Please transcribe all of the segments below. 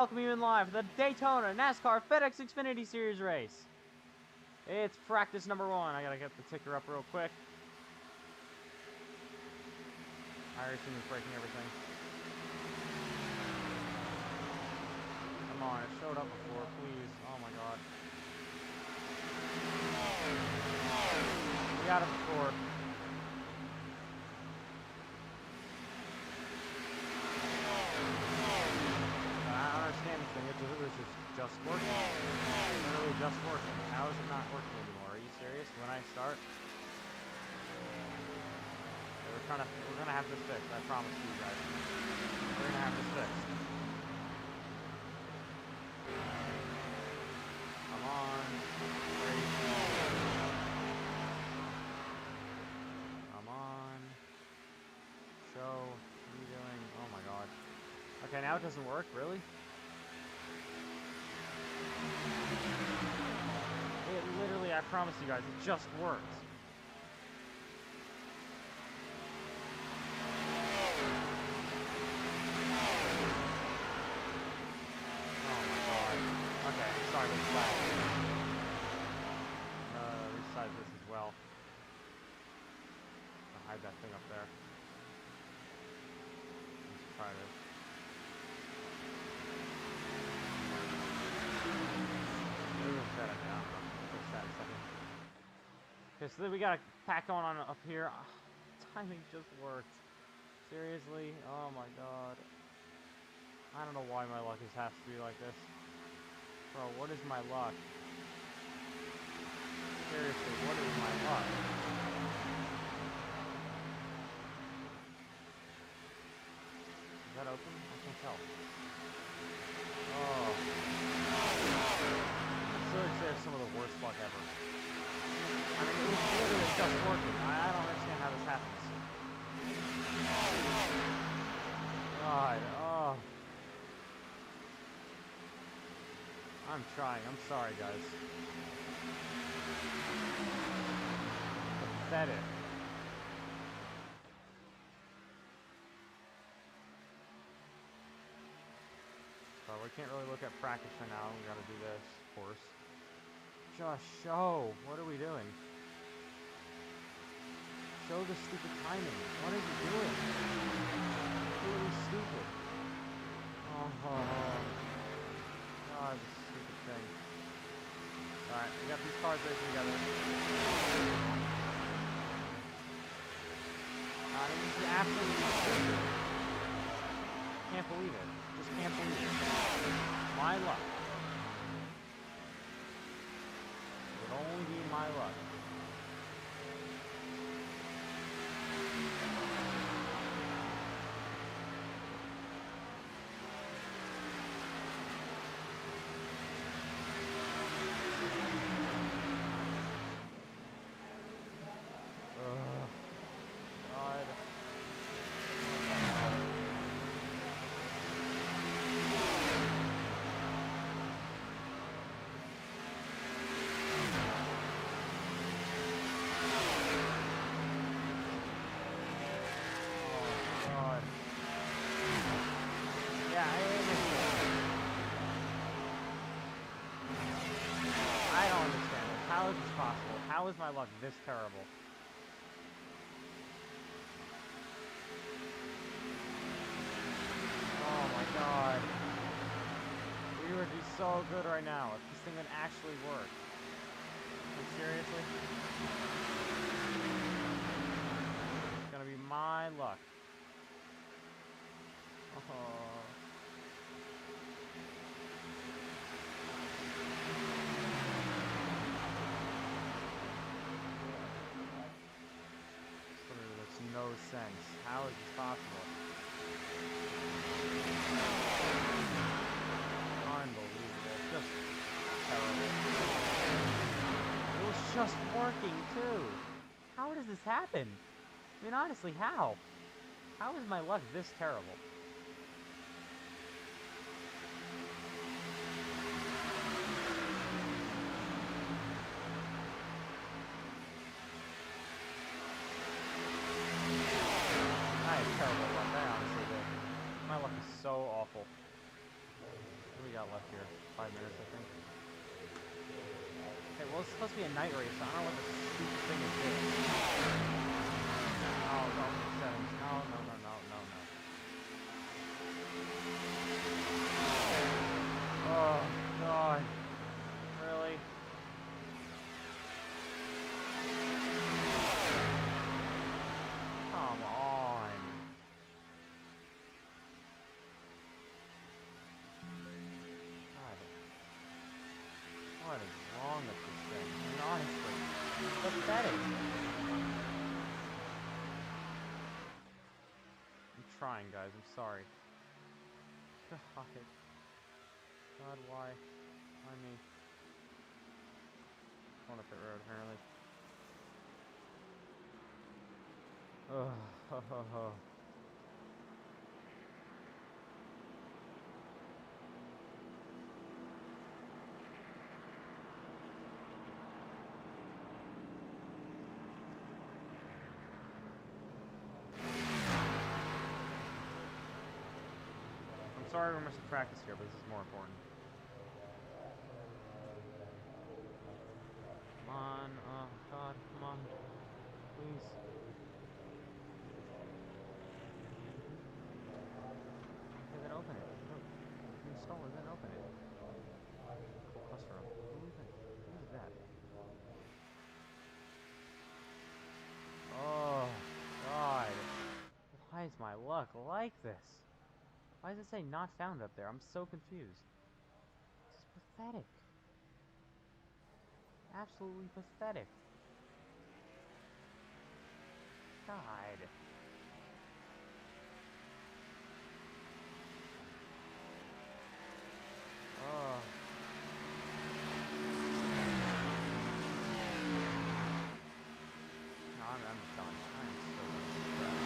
Welcome you in live for the Daytona NASCAR FedEx Xfinity Series race. It's practice number 1. I gotta get the ticker up real quick. iRacing is breaking everything. Come on, it showed up before, please. Oh my god. We got it before. I don't understand this thing. It was just working. Literally just working. How is it not working anymore? Are you serious? When I start? We're gonna have this fixed. I promise you guys. We're gonna have this fixed. Come on. Come on. Show. What are you doing? Oh my god. Okay, now it doesn't work, really? It literally, I promise you guys, it just worked. Oh my god. Okay, sorry about that. Resize this as well. I'll hide that thing up there. Let's try this. Okay, so then we got a pack going on up here. Oh, timing just worked. Seriously? Oh my god. I don't know why my luck has to be like this. Bro, what is my luck? Seriously, what is my luck? Is that open? I can't tell. Oh. I feel like there's some of the worst luck ever. I mean, it was literally just working. I don't understand how this happens. God, oh. I'm trying. I'm sorry, guys. Pathetic. So we can't really look at practice for now. We gotta do this, of course. Just show. What are we doing? Show the stupid timing. What is it doing? It's really stupid. Oh, God, this stupid thing. Alright, we got these cars racing together. This is absolutely stupid. Can't believe it. Just can't believe it. My luck. It would only be my luck. God. I don't understand it. How is this possible? How is my luck this terrible? Oh my god. We would be so good right now if this thing would actually work. Like, seriously? It's gonna be my luck. Oh. Literally makes no sense. How is this possible? Unbelievable. Just terrible. It was just working too. How does this happen? I mean, honestly, how? How is my luck this terrible? I have terrible luck. I honestly do. My luck is so awful. got left here? 5 minutes, I think. Okay, well, it's supposed to be a night race, so I don't know what the stupid thing is doing. Oh, don't make settings. No, no, no, no, no, no. Oh, God. Really? Come on. God. What is wrong with this thing? I mean, honestly, it's pathetic. I'm trying, guys. I'm sorry. God. God, why? Why me? I want to pit road, apparently. Ugh. I'm sorry we're missing practice here, but this is more important. Come on, oh God, come on. Please. Okay, then open it. No, you install it, then open it. Cool cluster room. Who is that? Oh, God. Why is my luck like this? Why does it say not found up there? I'm so confused. This is pathetic. Absolutely pathetic. God. Oh. No, I'm done. I'm so done.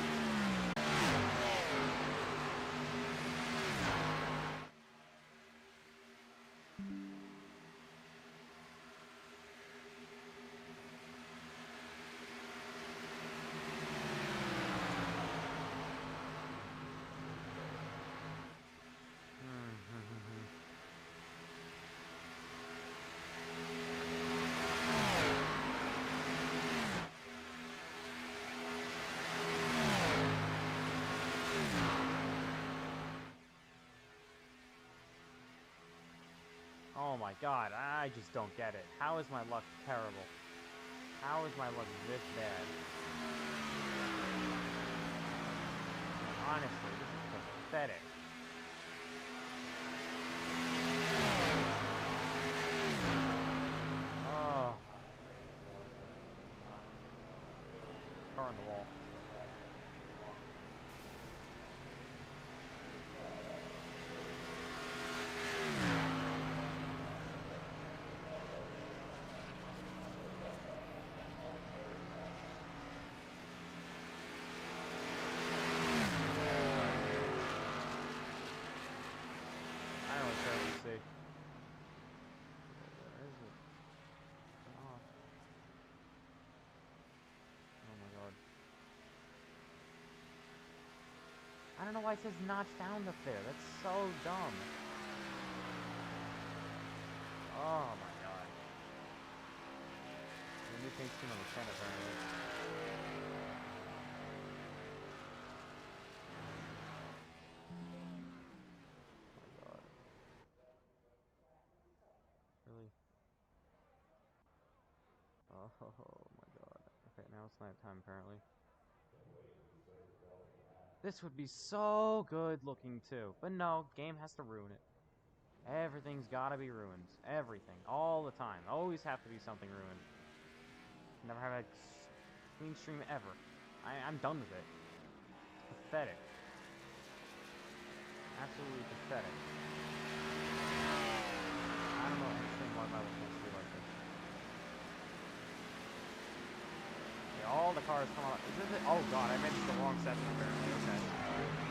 Oh my God, I just don't get it. How is my luck terrible? How is my luck this bad? Honestly, this is pathetic. Oh. Car on the wall. See. Where is it? Oh. Oh my God. I don't know why it says not found up there. That's so dumb. Oh my God. The new thing's too on the 10 apparently. Really? Oh my God. Okay, now it's night time apparently. This would be so good looking too. But no, game has to ruin it. Everything's gotta be ruined. Everything. All the time. Always have to be something ruined. Never have a clean stream ever. I'm done with it. It's pathetic. Absolutely pathetic. I don't know anything why my life has to be like this. Yeah, all the cars come out. Is this it? Oh God, I missed the wrong section apparently. Okay.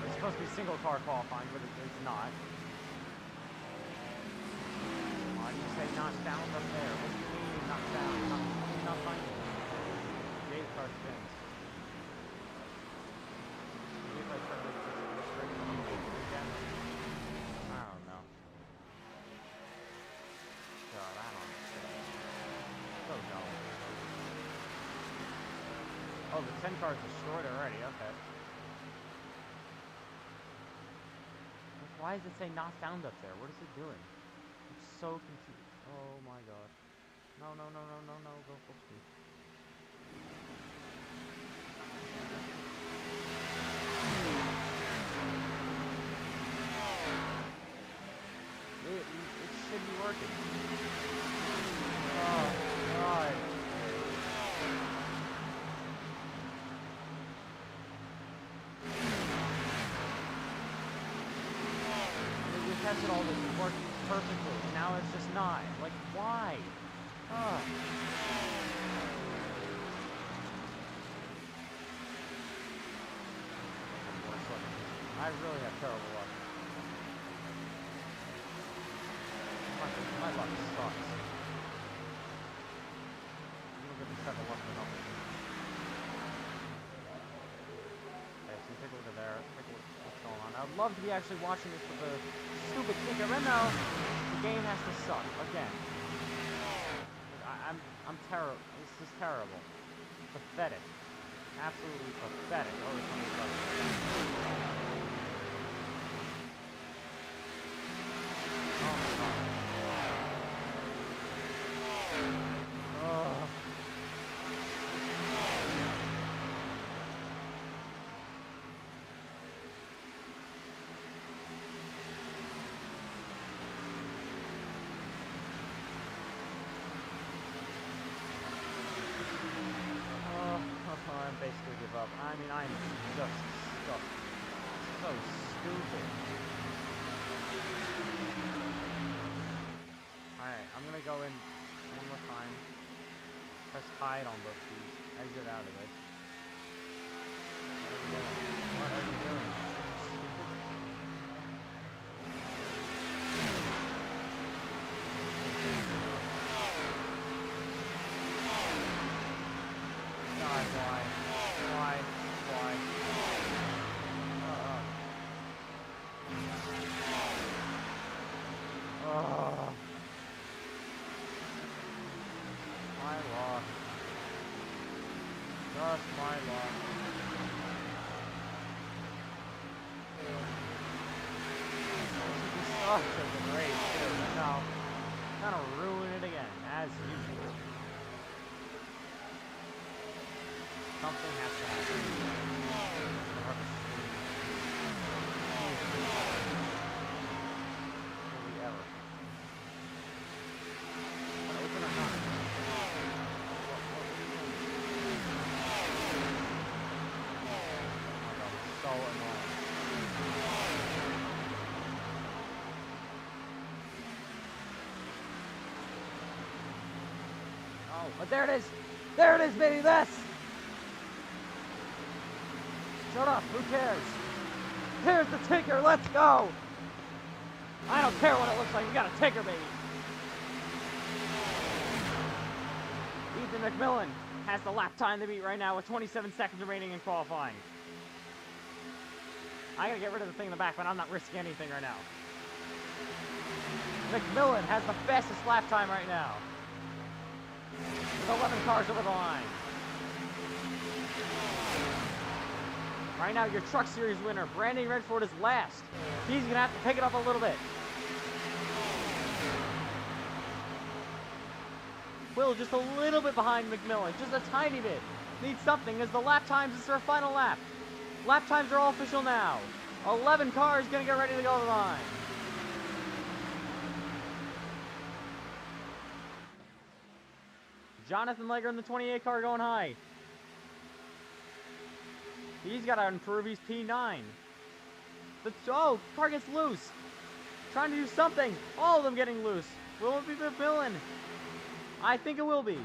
It's supposed to be single car qualifying, but it's not. Why do you say not found up there? What do you mean not found? Not finding. Jay's car spins. Maybe if I turn this again. I don't know. the 10 car's destroyed already, okay. Why does it say not found up there? What is it doing? I'm so confused. Oh my god. No, no, no, no, no, no, go full speed. It should be working. Oh god. We tested all this, it worked perfectly, and now it's just not. Like, why? Oh. I really have terrible luck. My luck sucks. I'm gonna give this type of luck to nothing. Okay, so take a look at there. Take a look at what's going on. I'd love to be actually watching this with the stupid ticker, but no, the game has to suck again. I'm terrible. This is terrible. Pathetic. Absolutely pathetic. Oh, this one is oh my god. Oh. I'm basically give up. I mean, I'm just so stupid. Alright, I'm gonna go in one more time. Press hide on both these. Exit out of it. What are you doing? God, why? Why? My luck. Just my luck. This sucks as a race, too. Now, kind of ruin it again, as usual. Something has to happen. Will we ever? Open or not? Oh my god, so annoying. Oh, but there it is! There it is, baby! This! Shut up, who cares? Here's the ticker, let's go! I don't care what it looks like, you got a ticker, baby! Ethan McMillan has the lap time to beat right now with 27 seconds remaining in qualifying. I gotta get rid of the thing in the back, but I'm not risking anything right now. McMillan has the fastest lap time right now. With 11 cars over the line. Right now, your Truck Series winner, Brandon Redford, is last. He's going to have to pick it up a little bit. Will just a little bit behind McMillan, just a tiny bit. Needs something as the lap times is their final lap. Lap times are all official now. 11 cars going to get ready to go to the line. Jonathan Leger in the 28 car going high. He's got to improve. He's P9. Oh, car gets loose. Trying to do something. All of them getting loose. Will it be McMillan? I think it will be.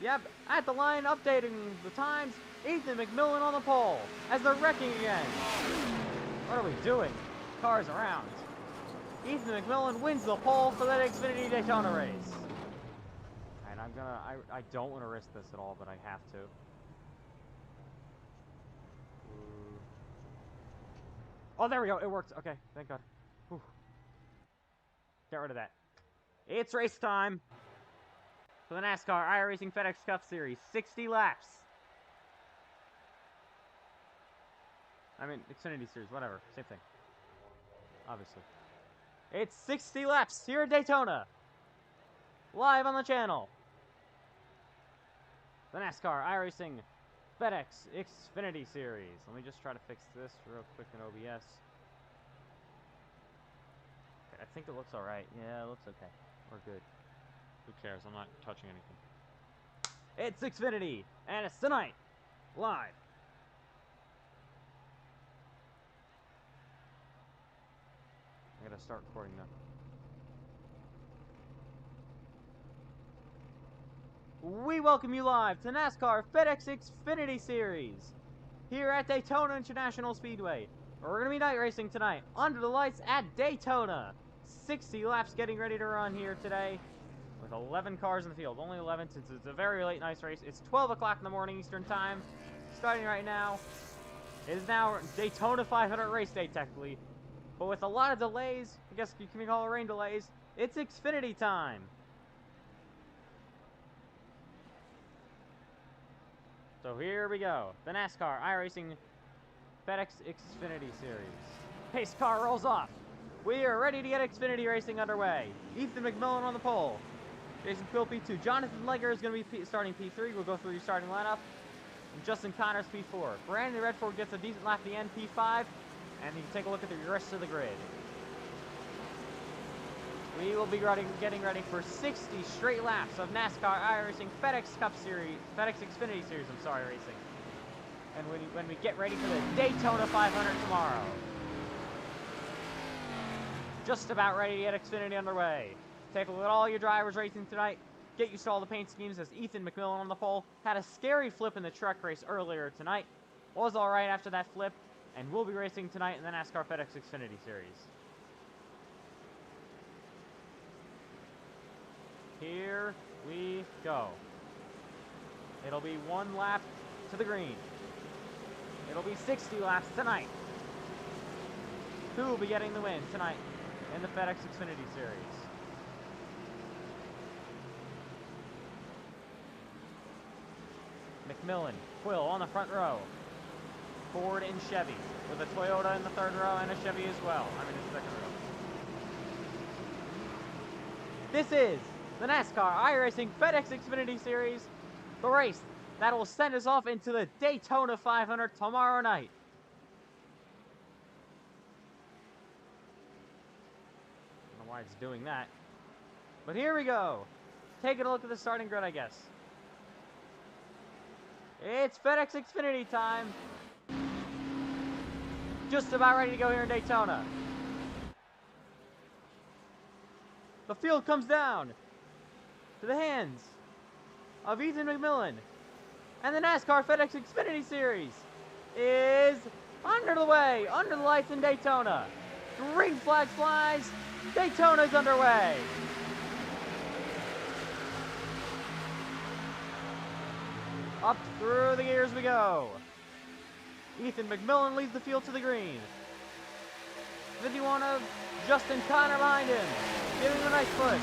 Yep, at the line, updating the times. Ethan McMillan on the pole as they're wrecking again. What are we doing? Cars around. Ethan McMillan wins the pole for that Xfinity Daytona race. And I don't want to risk this at all, but I have to. Oh, there we go. It worked. Okay, thank God. Whew. Get rid of that. It's race time for the NASCAR iRacing FedEx Cup Series. 60 laps. I mean, Xfinity Series, whatever. Same thing. Obviously. It's 60 laps here at Daytona. Live on the channel. The NASCAR iRacing FedEx Xfinity Series. Let me just try to fix this real quick in OBS. Okay, I think it looks alright. Yeah, it looks okay. We're good. Who cares? I'm not touching anything. It's Xfinity, and it's tonight, live. I gotta start recording now. We welcome you live to NASCAR FedEx Xfinity Series here at Daytona International Speedway. We're going to be night racing tonight under the lights at Daytona. 60 laps getting ready to run here today with 11 cars in the field. Only 11 since it's a very late night race. It's 12 o'clock in the morning Eastern Time. Starting right now. It is now Daytona 500 race day technically. But with a lot of delays, I guess you can call it rain delays, it's Xfinity time. So here we go. The NASCAR iRacing FedEx Xfinity Series. Pace car rolls off. We are ready to get Xfinity racing underway. Ethan McMillan on the pole. Jason Quill P2. Jonathan Leger is going to be starting P3. We'll go through your starting lineup. And Justin Connors P4. Brandon Redford gets a decent lap at the end, P5. And you can take a look at the rest of the grid. We will be getting ready for 60 straight laps of NASCAR iRacing FedEx Xfinity Series, racing. And when we get ready for the Daytona 500 tomorrow. Just about ready to get Xfinity underway. Take a look at all your drivers racing tonight. Get used to all the paint schemes as Ethan McMillan on the pole. Had a scary flip in the truck race earlier tonight. Was alright after that flip. And we'll be racing tonight in the NASCAR FedEx Xfinity Series. Here we go. It'll be one lap to the green. It'll be 60 laps tonight. Who will be getting the win tonight in the FedEx Xfinity Series? McMillan, Quill on the front row. Ford and Chevy, with a Toyota in the third row and a Chevy as well. I mean, in the second row. This is the NASCAR iRacing FedEx Xfinity Series, the race that will send us off into the Daytona 500 tomorrow night. I don't know why it's doing that. But here we go. Taking a look at the starting grid, I guess. It's FedEx Xfinity time. Just about ready to go here in Daytona. The field comes down to the hands of Ethan McMillan. And the NASCAR FedEx Xfinity Series is under the lights in Daytona. Green flag flies. Daytona's underway. Up through the gears we go. Ethan McMillan leads the field to the green. 51 of Justin Connor behind him, giving him a nice push.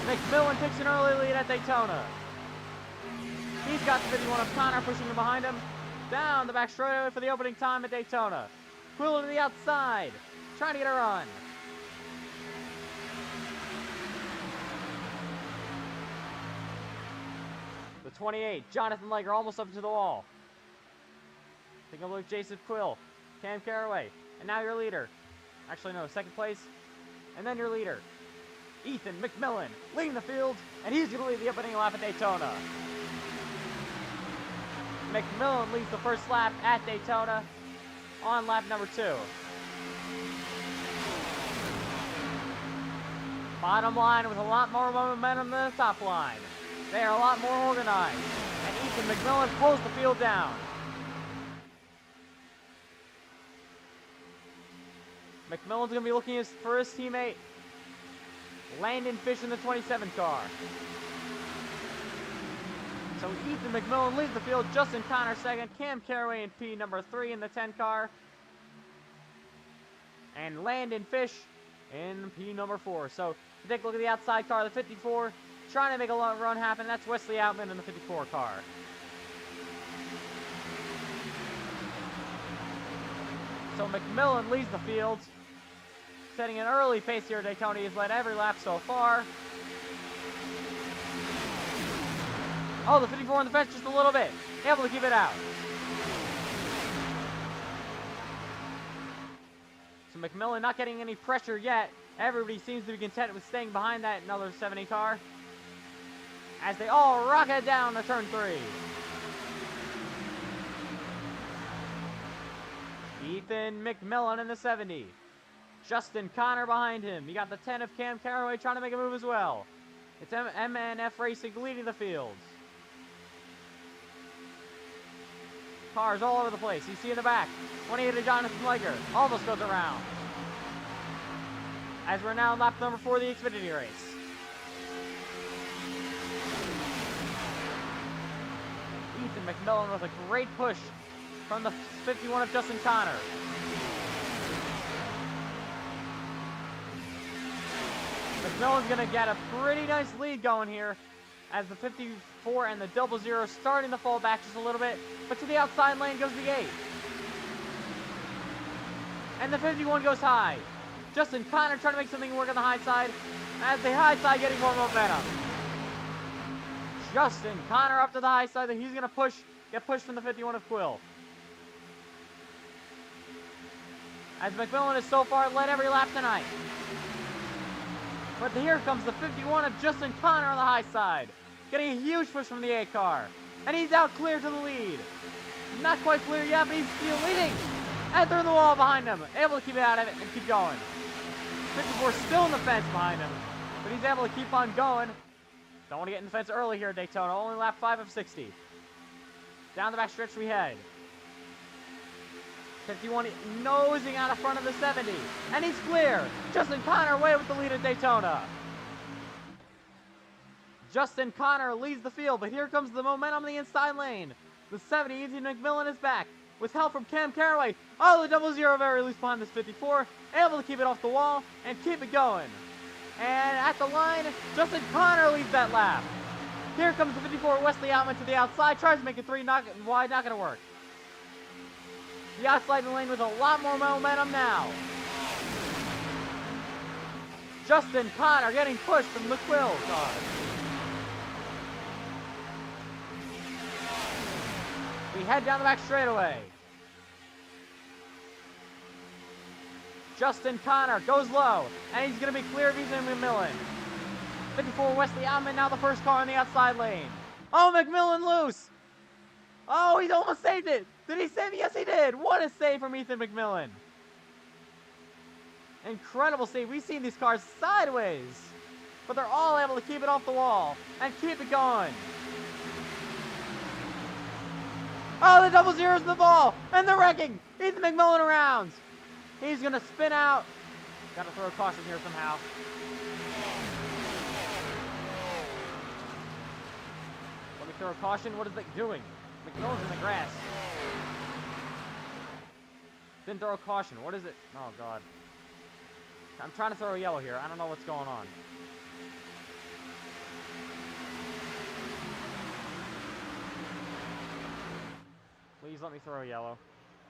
McMillan takes an early lead at Daytona. He's got the 51 of Connor pushing him behind him. Down the back straightaway for the opening time at Daytona. Quill to the outside, trying to get a run. The 28, Jonathan Leger, almost up to the wall. Taking a look at Jason Quill, Cam Caraway, and now your leader. Actually, no, second place, and then your leader. Ethan McMillan leading the field, and he's going to lead the opening lap at Daytona. McMillan leads the first lap at Daytona on lap number 2. Bottom line with a lot more momentum than the top line. They are a lot more organized, and Ethan McMillan pulls the field down. McMillan's going to be looking for his teammate, Landon Fish in the 27 car. So Ethan McMillan leads the field, Justin Connor second, Cam Caraway in P number 3 in the 10 car, and Landon Fish in P number 4. So take a look at the outside car, the 54, trying to make a long run happen. That's Wesley Outman in the 54 car. So McMillan leads the field, setting an early pace here at Daytona. He's led every lap so far. Oh, the 54 on the fence just a little bit. Able to keep it out. So McMillan not getting any pressure yet. Everybody seems to be content with staying behind that another 70 car, as they all rocket down to turn 3. Ethan McMillan in the 70. Justin Connor behind him. You got the 10 of Cam Caraway trying to make a move as well. It's MNF Racing leading the field. Cars all over the place. You see in the back, 28 of Jonathan Leger almost goes around. As we're now in lap number 4 of the Xfinity race. Ethan McMillan with a great push from the 51 of Justin Connor. McMillan's going to get a pretty nice lead going here, as the 54 and the 00 starting to fall back just a little bit, but to the outside lane goes the 8. And the 51 goes high. Justin Connor trying to make something work on the high side, as the high side getting more momentum. Justin Connor up to the high side, and he's going to get pushed from the 51 of Quill. As McMillan has so far led every lap tonight. But here comes the 51 of Justin Connor on the high side, getting a huge push from the 8 car. And he's out clear to the lead. Not quite clear yet, but he's still leading. And through the wall behind him, able to keep it out of it and keep going. 54 still in the fence behind him, but he's able to keep on going. Don't want to get in the fence early here at Daytona. Only lap 5 of 60. Down the back stretch we head. 51 nosing out of front of the 70. And he's clear. Justin Connor away with the lead at Daytona. Justin Connor leads the field, but here comes the momentum in the inside lane. The 70, Ethan McMillan is back, with help from Cam Caraway. Oh, the 00 very loose behind this 54. Able to keep it off the wall and keep it going. And at the line, Justin Connor leads that lap. Here comes the 54, Wesley Outman to the outside. Tries to make it 3 wide, not going to work. The outside lane with a lot more momentum now. Justin Connor getting pushed from the Quill car. We head down the back straightaway. Justin Connor goes low, and he's going to be clear of Ethan McMillan. 54 Wesley Outman, now the first car in the outside lane. Oh, McMillan loose. Oh, he almost saved it. Did he save it? Yes, he did. What a save from Ethan McMillan. Incredible save. We've seen these cars sideways, but they're all able to keep it off the wall and keep it going. Oh, the 00's the ball, and they're wrecking. Ethan McMillan around. He's going to spin out. Got to throw a caution here somehow. Let me throw a caution. What is it doing? McMillan's in the grass. Didn't throw a caution. What is it? Oh, God. I'm trying to throw a yellow here. I don't know what's going on. Please let me throw a yellow.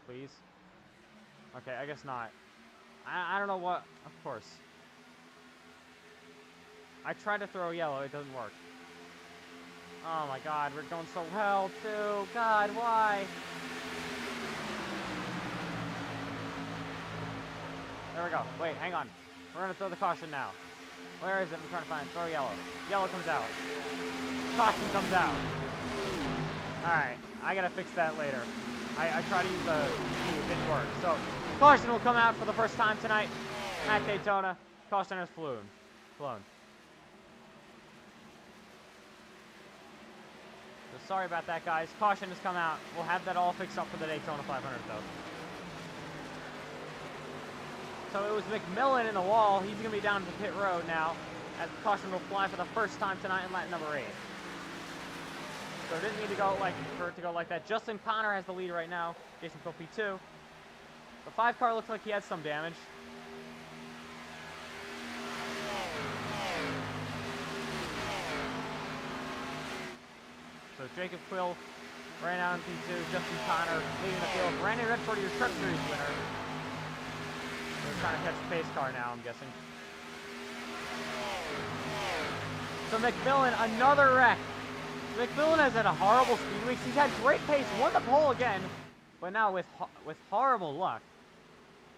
Please. Okay, I guess not. I don't know what. Of course. I tried to throw yellow. It doesn't work. Oh my God, we're going so well too. God, why? There we go. Wait, hang on. We're gonna throw the caution now. Where is it? I'm trying to find it. Throw yellow. Yellow comes out. Caution comes out. Alright, I gotta fix that later. I tried to use the key, it didn't work. So, caution will come out for the first time tonight at Daytona. Caution has flown. So sorry about that, guys. Caution has come out. We'll have that all fixed up for the Daytona 500, though. So it was McMillan in the wall. He's going to be down to pit road now, as the caution will fly for the first time tonight in lap number 8. So it didn't need to go for it to go like that. Justin Connor has the lead right now. Jason Phil P2. The 5 car looks like he had some damage. So Jacob Quill ran out in P2. Justin Connor leading the field. Brandon Redford, your Truck Series winner. trying to catch the pace car now, I'm guessing. So McMillan, another wreck. McMillan has had a horrible Speedweeks. He's had great pace, won the pole again, but now with horrible luck.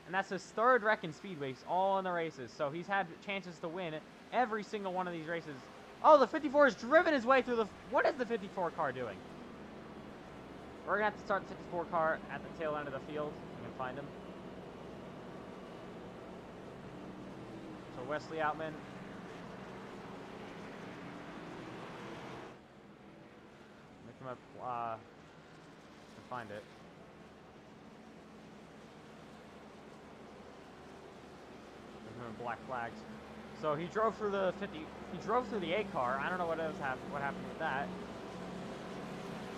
And that's his third wreck in Speedweeks, all in the races. So he's had chances to win every single one of these races. Oh, the 54 has driven his way through the... What is the 54 car doing? We're going to have to start the 54 car at the tail end of the field. We can find him. So Wesley Outman. Make him up... to find it. Black flags. So he drove through the 50. He drove through the A car. I don't know what happened with that.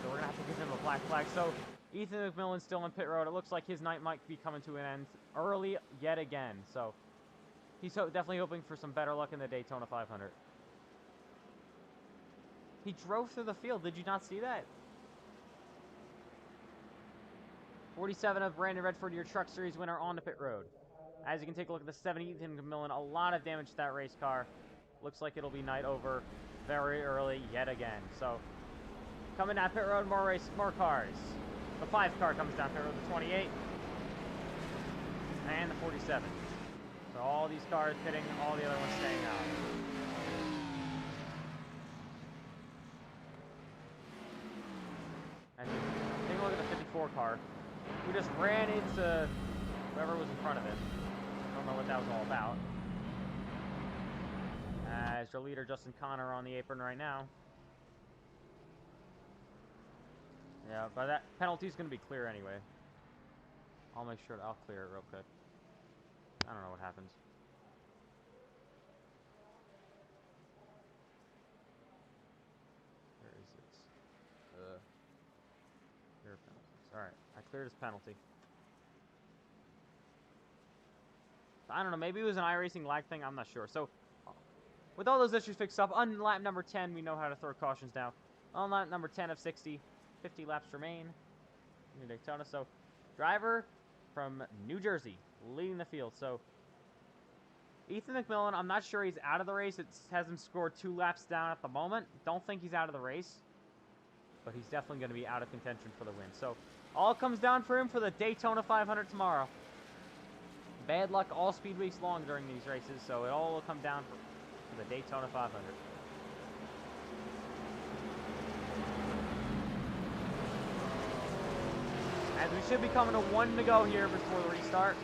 So we're gonna have to give him a black flag. So Ethan McMillan's still on pit road. It looks like his night might be coming to an end early yet again. So he's definitely hoping for some better luck in the Daytona 500. He drove through the field. Did you not see that? 47 of Brandon Redford, your Truck Series winner, on the pit road. As you can take a look at the 70, Ethan McMillan, a lot of damage to that race car. Looks like it'll be night over very early yet again. So, coming down pit road, more cars. The 5 car comes down pit road, the 28, and the 47. So all these cars pitting, all the other ones staying out. And take a look at the 54 car. We just ran into whoever was in front of it. I don't know what that was all about. As your leader, Justin Connor, on the apron right now. Yeah, but that penalty's going to be clear anyway. I'll make sure I'll clear it real quick. I don't know what happens. Where is it? Clear penalties. Alright, I cleared his penalty. I don't know, maybe it was an iRacing lag thing, I'm not sure. So, with all those issues fixed up, on lap number 10, we know how to throw cautions now. On lap number 10 of 60, 50 laps remain in Daytona. So, driver from New Jersey leading the field. So, Ethan McMillan, I'm not sure he's out of the race. It has him scored 2 laps down at the moment. Don't think he's out of the race, but he's definitely going to be out of contention for the win. So, all comes down for him for the Daytona 500 tomorrow. Bad luck all speed weeks long during these races, so it all will come down for the Daytona 500. As we should be coming to 1 to go here before the restart.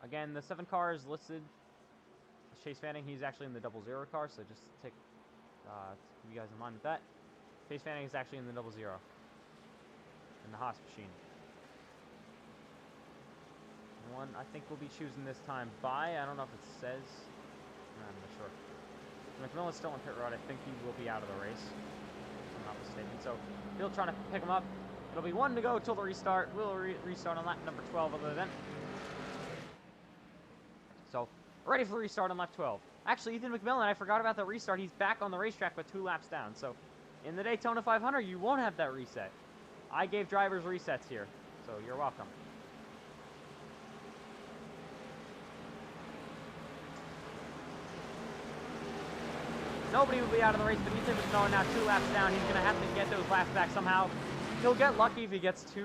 Again, the 7 car is listed. Chase Fanning, he's actually in the 00 car, so just keep you guys in mind with that. Chase Fanning is actually in the 00 in the Haas machine. One I think we'll be choosing this time by, I don't know if it says, I'm not sure. McMillan's still on pit road. I think he will be out of the race, if I'm not mistaken. So he'll try to pick him up. It'll be 1 to go till the restart. We'll restart on lap number 12 of the event. So ready for the restart on lap 12. Actually, Ethan McMillan, I forgot about the restart. He's back on the racetrack with 2 laps down. So in the Daytona 500, you won't have that reset. I gave drivers resets here, so you're welcome. Nobody will be out of the race, but Ethan McMillan now 2 laps down. He's going to have to get those laps back somehow. He'll get lucky if he gets 2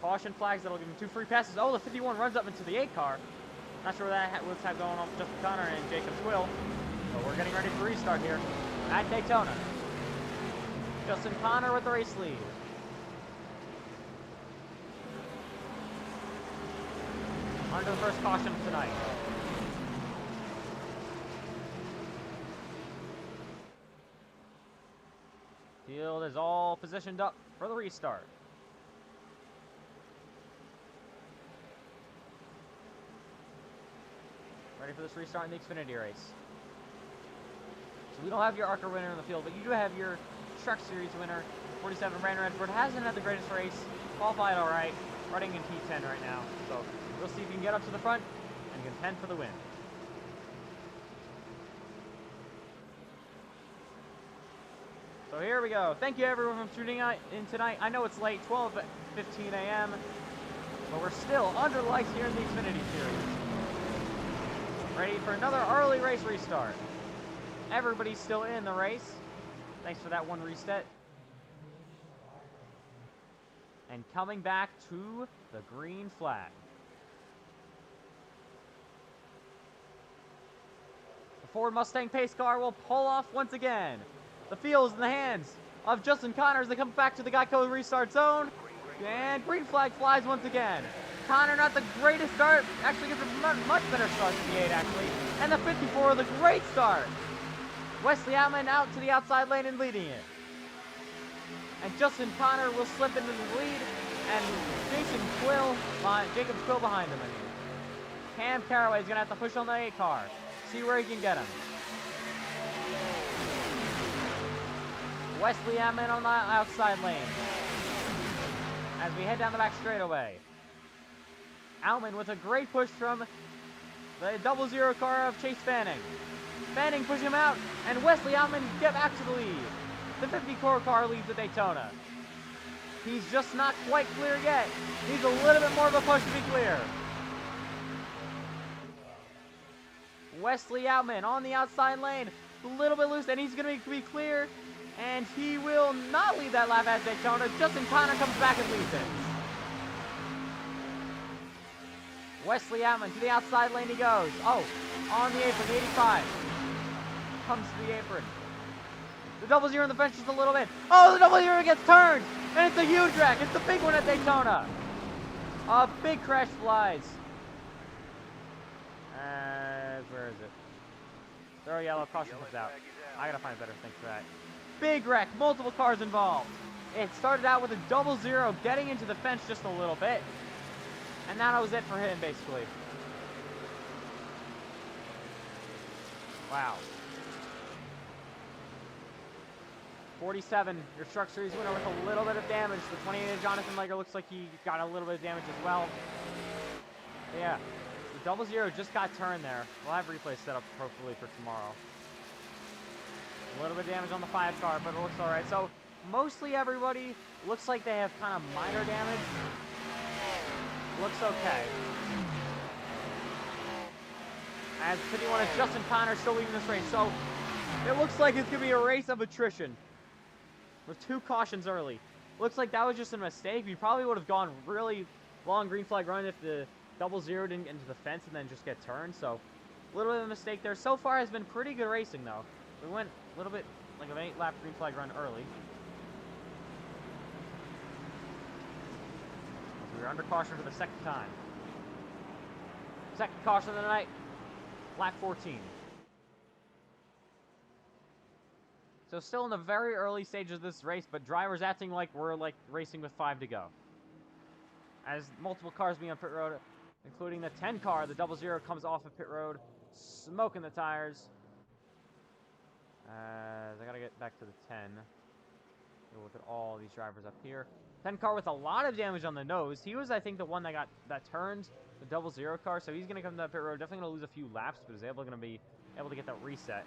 caution flags. That'll give him 2 free passes. Oh, the 51 runs up into the 8 car. Not sure what's going on with Justin Connor and Jacob Squill. But we're getting ready for restart here at Daytona. Justin Connor with the race lead. On to the first caution of tonight. Field is all positioned up for the restart. Ready for this restart in the Xfinity race. So we don't have your ARCA winner in the field, but you do have your Truck Series winner, 47 Brandon Redford. Hasn't had the greatest race, qualified all right, running in P10 right now. So we'll see if he can get up to the front and contend for the win. So here we go. Thank you everyone for tuning in tonight. I know it's late, 12:15 a.m. But we're still under lights here in the Xfinity Series. Ready for another early race restart. Everybody's still in the race. Thanks for that one reset. And coming back to the green flag. The Ford Mustang pace car will pull off once again. The field is in the hands of Justin Connors. They come back to the Geico restart zone. And green flag flies once again. Connor, not the greatest start. Actually gets a much better start than the 8, actually. And the 54 with a great start. Wesley Outman out to the outside lane and leading it. And Justin Connor will slip into the lead. And Jacob Quill behind him. Cam Caraway's going to have to push on the 8 car. See where he can get him. Wesley Outman on the outside lane. As we head down the back straightaway. Outman with a great push from the 00 car of Chase Fanning. Fanning push him out, and Wesley Outman get back to the lead. The 54 car leads at Daytona. He's just not quite clear yet. Needs a little bit more of a push to be clear. Wesley Outman on the outside lane, a little bit loose, and he's going to be clear. And he will not lead that lap at Daytona. Justin Connor comes back and leads it. Wesley Outman to the outside lane he goes. Oh, on the apron, the 85. Comes to the apron. The 00 in the fence just a little bit. Oh, the 00 gets turned. And it's a huge wreck. It's the big one at Daytona. A big crash flies. Where is it? Throw yellow, caution comes out. I gotta find a better thing for that. Big wreck, multiple cars involved. It started out with a 00 getting into the fence just a little bit. And that was it for him, basically. Wow. 47, your Truck Series winner with a little bit of damage. The 28 of Jonathan Leger looks like he got a little bit of damage as well. Yeah, the 00 just got turned there. We'll have replays set up hopefully for tomorrow. A little bit of damage on the 5 car, but it looks alright. So, mostly everybody looks like they have kind of minor damage. Looks okay. As 51 is Justin Connor still leading this race. So, it looks like it's going to be a race of attrition. With 2 cautions early. Looks like that was just a mistake. We probably would have gone really long green flag run if the 00 didn't get into the fence and then just get turned. So, a little bit of a mistake there. So far has been pretty good racing, though. We went a little bit like an 8-lap green flag run early. We were under caution for the second time. Second caution of the night, lap 14. So still in the very early stages of this race, but drivers acting like we're like racing with 5 to go. As multiple cars being on pit road, including the 10 car, the 00 comes off of pit road, smoking the tires. I gotta get back to the 10. We'll look at all these drivers up here. 10 car with a lot of damage on the nose. He was, I think, the one that turned the 00 car, so he's gonna come to that pit road. Definitely gonna lose a few laps, but is gonna be able to get that reset.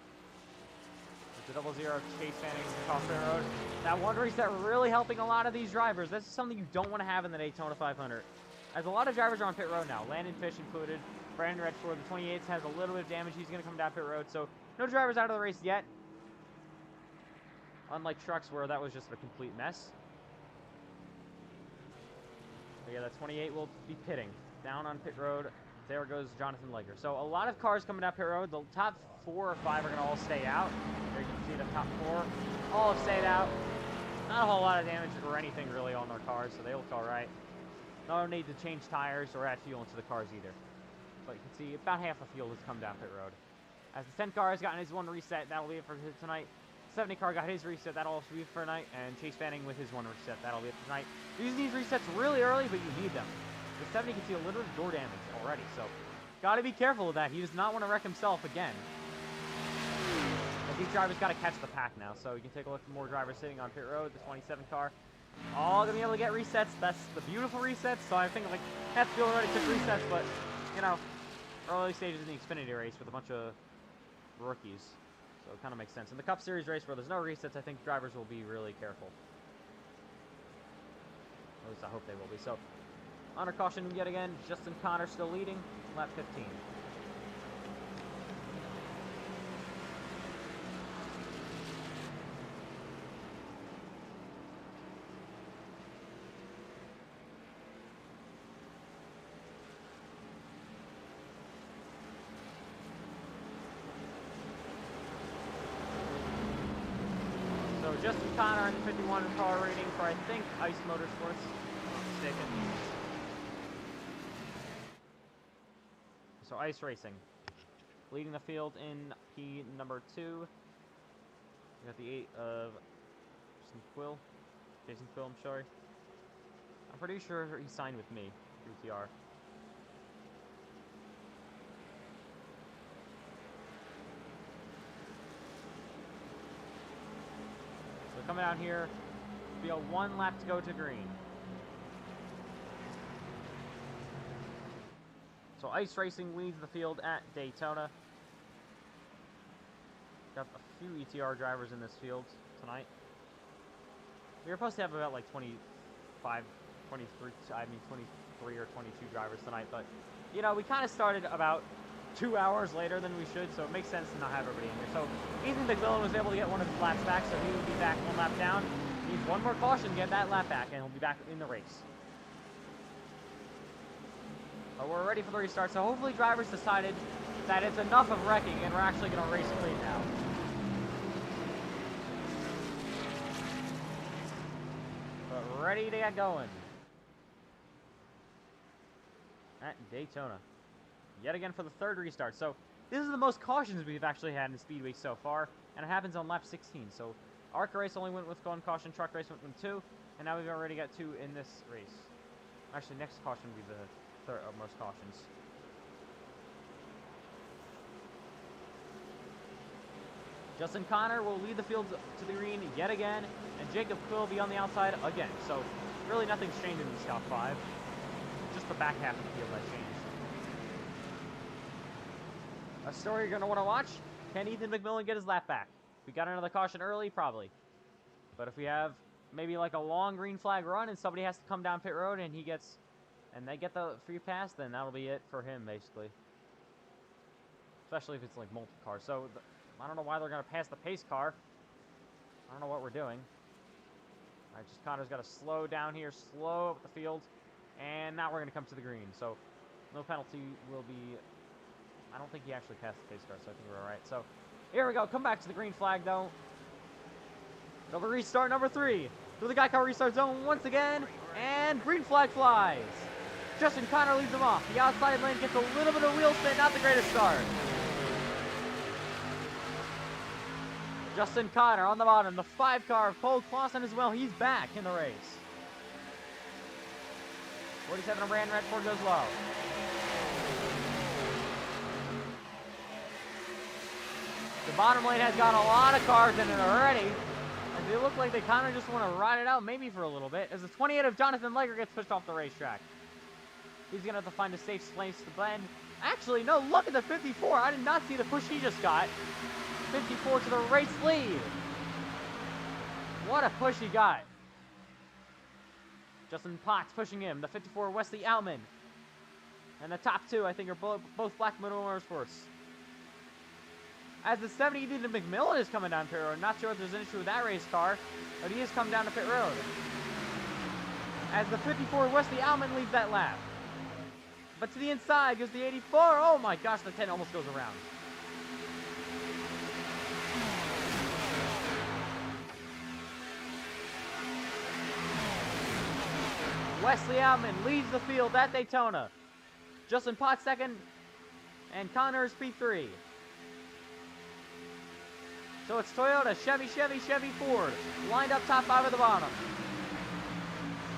With the 00 Chase Fanning off pit road. That one reset really helping a lot of these drivers. This is something you don't want to have in the Daytona 500. As a lot of drivers are on pit road now, Landon Fish included. Brandon Redford, the 28th, has a little bit of damage. He's gonna come down pit road, so no drivers out of the race yet. Unlike trucks where that was just a complete mess. But yeah, that 28 will be pitting. Down on pit road, there goes Jonathan Leger. So a lot of cars coming down pit road. The top 4 or 5 are going to all stay out. There you can see the top 4 all have stayed out. Not a whole lot of damage or anything really on their cars, so they look alright. No need to change tires or add fuel into the cars either. But you can see about half the fuel has come down pit road. As the 10 car has gotten his one reset, that'll be it for tonight. 70 car got his reset, that'll also be it for tonight, and Chase Fanning with his one reset, that'll be it for tonight. Using these resets really early, but you need them. The 70 can see a little bit of door damage already, so gotta be careful with that. He does not want to wreck himself again. But these drivers gotta catch the pack now, so you can take a look at more drivers sitting on pit road. The 27 car, all gonna be able to get resets. That's the beautiful resets, so I think like half the field already took resets, but you know, early stages in the Xfinity race with a bunch of rookies. So it kind of makes sense. In the Cup Series race where there's no resets, I think drivers will be really careful. At least I hope they will be. So Under caution yet again, Justin Connor still leading, lap 15. So Justin Connor in the 51 car rating for, I think, Ice Motorsports, if I'm not mistaken. So Ice Racing, leading the field in P number 2. We got the 8 of Jason Quill, I'm sorry. I'm pretty sure he signed with me through TR. So coming out here, be a 1 lap to go to green. So Ice Racing leads the field at Daytona. Got a few ETR drivers in this field tonight. We were supposed to have about like 23 or 22 drivers tonight, but you know, we kind of started about 2 hours later than we should, so it makes sense to not have everybody in here. So Ethan McMillan was able to get one of his laps back, so he will be back 1 lap down. He needs 1 more caution to get that lap back, and he'll be back in the race. But we're ready for the restart, so hopefully drivers decided that it's enough of wrecking and we're actually going to race clean now. But ready to get going. At Daytona. Yet again for the 3rd restart. So this is the most cautions we've actually had in Speedweeks so far, and it happens on lap 16. So ARCA race only went with 1 caution, truck race went with 2, and now we've already got 2 in this race. Actually, next caution will be the third of most cautions. Justin Connor will lead the field to the green yet again, and Jacob Quill will be on the outside again. So really nothing's changed in this top 5. Just the back half of the field that changed. A story you're going to want to watch: can Ethan McMillan get his lap back? If we got another caution early, probably. But if we have maybe like a long green flag run and somebody has to come down pit road and they get the free pass, then that'll be it for him, basically. Especially if it's like multi-car. So I don't know why they're going to pass the pace car. I don't know what we're doing. Alright, just Connor's got to slow down here, slow up the field. And now we're going to come to the green. So no penalty will be... I don't think he actually passed the pace car, so I think we're alright. So here we go. Come back to the green flag, though. Double restart number 3. Through the Guy Car restart zone once again. And green flag flies. Justin Connor leads them off. The outside lane gets a little bit of wheel spin. Not the greatest start. Justin Connor on the bottom. The 5 car of Cole Clausen as well. He's back in the race. 47 of Rand Redford goes low. The bottom lane has got a lot of cars in it already. And they look like they kind of just want to ride it out maybe for a little bit. As the 28 of Jonathan Legger gets pushed off the racetrack. He's going to have to find a safe place to blend. Actually, no, look at the 54. I did not see the push he just got. 54 to the race lead. What a push he got. Justin Potts pushing him. The 54 Wesley Outman. And the top 2, I think, are both Black Motorsports. As the 70 Ethan McMillan is coming down pit road. Not sure if there's an issue with that race car, but he is coming down to pit road. As the 54 Wesley Outman leads that lap. But to the inside goes the 84. Oh my gosh, the 10 almost goes around. Wesley Outman leads the field at Daytona. Justin Potts second, and Connor is P3. So it's Toyota, Chevy, Ford, lined up top 5 at the bottom.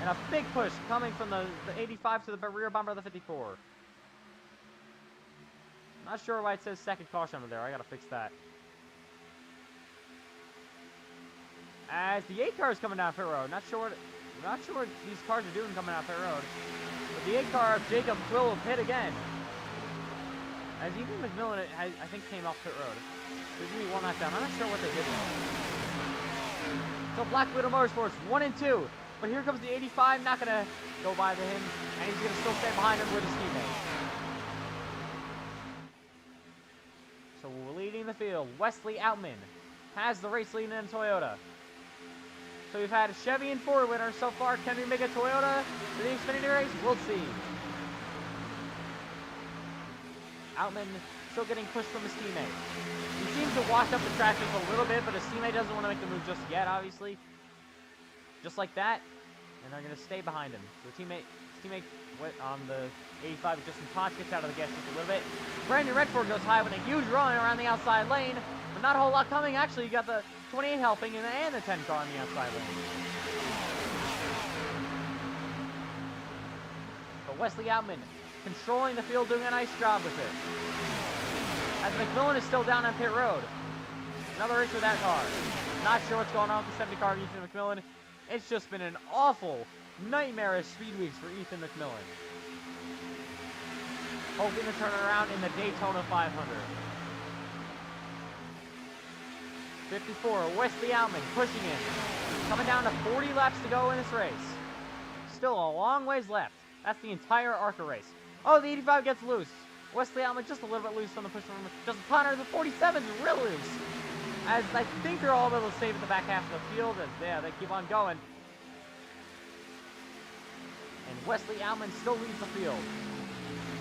And a big push coming from the 85 to the rear bumper of the 54. Not sure why it says second caution over there. I gotta fix that. As the 8 car is coming down pit road. Not sure what these cars are doing coming out pit road. But the 8 car of Jacob Quill will pit again. As Ethan McMillan, I think, came off pit road. There's going to be 1 lap down. I'm not sure what they did there. So Black Widow Motorsports, 1 and 2. But here comes the 85, not going to go by to him, and he's going to still stay behind him with his teammate. So we're leading the field. Wesley Outman has the race lead in a Toyota. So we've had a Chevy and Ford winner so far. Can we make a Toyota for the Xfinity race? We'll see. Outman still getting pushed from his teammate. He seems to wash up the track just a little bit, but his teammate doesn't want to make the move just yet, obviously. Just like that, and they're going to stay behind him. So his teammate on the 85, Justin Potts, gets out of the gas just a little bit. Brandon Redford goes high with a huge run around the outside lane, but not a whole lot coming. Actually, you got the 28 helping and the 10 car on the outside lane. But Wesley Outman controlling the field, doing a nice job with it. As McMillan is still down on pit road. Another race with that car. Not sure what's going on with the 70 car of Ethan McMillan. It's just been an awful, nightmarish Speedweeks for Ethan McMillan. Hoping to turn it around in the Daytona 500. 54, Wesley Outman pushing in. Coming down to 40 laps to go in this race. Still a long ways left. That's the entire ARCA race. Oh, the 85 gets loose. Wesley Outman just a little bit loose from the push from Justin Connor. The 47 is real loose. As I think they're all able to save at the back half of the field. And yeah, they keep on going. And Wesley Outman still leads the field.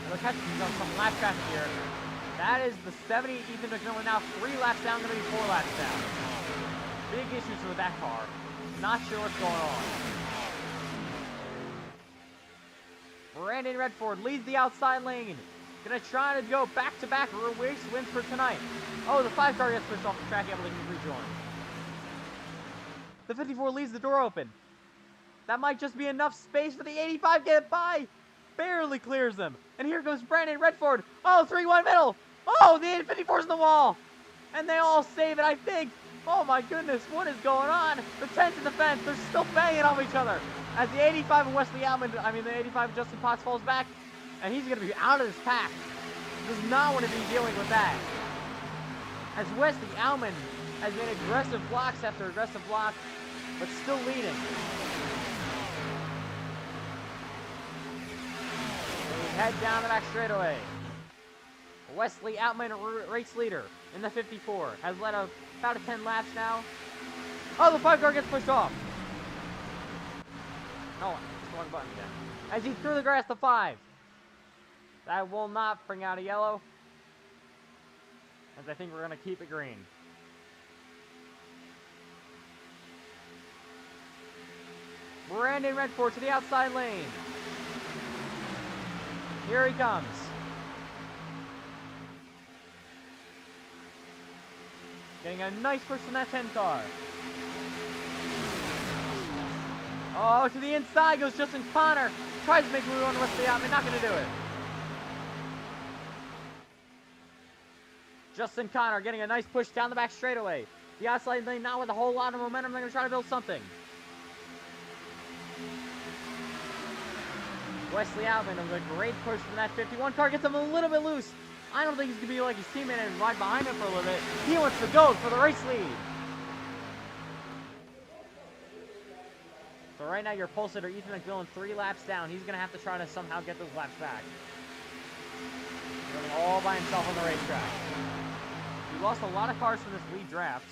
And they're catching on some lap traffic here. That is the 70 Ethan McMillan now 3 laps down, going to be 4 laps down. Big issues with that car. Not sure what's going on. Brandon Redford leads the outside lane. Gonna try to go back-to-back race wins for tonight. Oh, the 5 car gets pushed off the track, able to rejoin. The 54 leaves the door open. That might just be enough space for the 85 to get by. Barely clears them. And here goes Brandon Redford. Oh, 3-1 middle. Oh, the 54's in the wall. And they all save it, I think. Oh my goodness, what is going on? The 10's in the fence. They're still banging off each other. As the 85 and Wesley Outman, the 85 Justin Potts falls back. And he's going to be out of this pack. Does not want to be dealing with that. As Wesley Outman has made aggressive blocks after aggressive blocks, but still leading. We head down the back straightaway. Wesley Outman, race leader in the 54, has led about 10 laps now. Oh, the 5 car gets pushed off. No, it's the wrong button again. As he threw the grass to 5. That will not bring out a yellow. As I think we're going to keep it green. Brandon Redford to the outside lane. Here he comes. Getting a nice push from that 10 car. Oh, to the inside goes Justin Connor. Tries to make a move on Wesley Outman. Not going to do it. Justin Connor getting a nice push down the back straightaway. The outside lane now with a whole lot of momentum. They're going to try to build something. Wesley Outman with a great push from that 51 car. Gets him a little bit loose. I don't think he's going to be like his teammate and ride behind him for a little bit. He wants to go for the race lead. So right now your pole sitter, Ethan McMillan, 3 laps down. He's going to have to try to somehow get those laps back. He's running all by himself on the racetrack. He lost a lot of cars from this lead draft.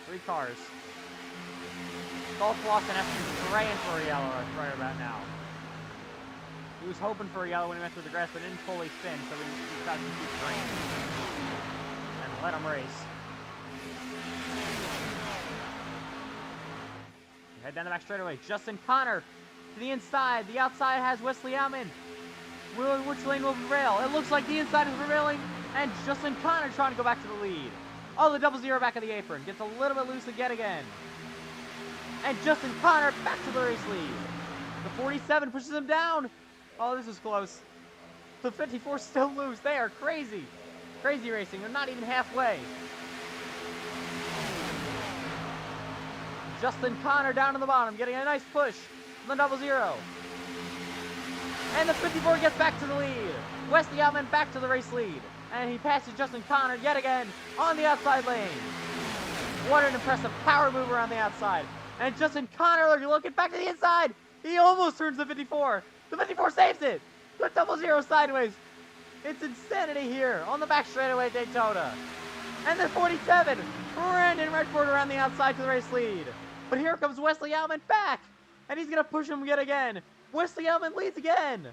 3 cars. Golf Lawson has to be praying for a yellow right about now. He was hoping for a yellow when he went through the grass, but didn't fully spin, so he decided to keep green. And let him race. Head down the back straightaway. Justin Connor to the inside. The outside has Wesley Outman. Which lane will prevail? It looks like the inside is prevailing. And Justin Connor trying to go back to the lead. Oh, the 00 back of the apron. Gets a little bit loose again. And Justin Connor back to the race lead. The 47 pushes him down. Oh, this is close. The 54 still loose. They are crazy. Crazy racing. They're not even halfway. Justin Connor down to the bottom, getting a nice push from the 00. And the 54 gets back to the lead. Wesley Outman back to the race lead. And he passes Justin Connor yet again on the outside lane. What an impressive power mover on the outside. And Justin Connor looking back to the inside. He almost turns the 54. The 54 saves it. The 00 sideways. It's insanity here on the back straightaway at Daytona. And then 47. Brandon Redford around the outside to the race lead. But here comes Wesley Outman back. And he's going to push him yet again. Wesley Outman leads again.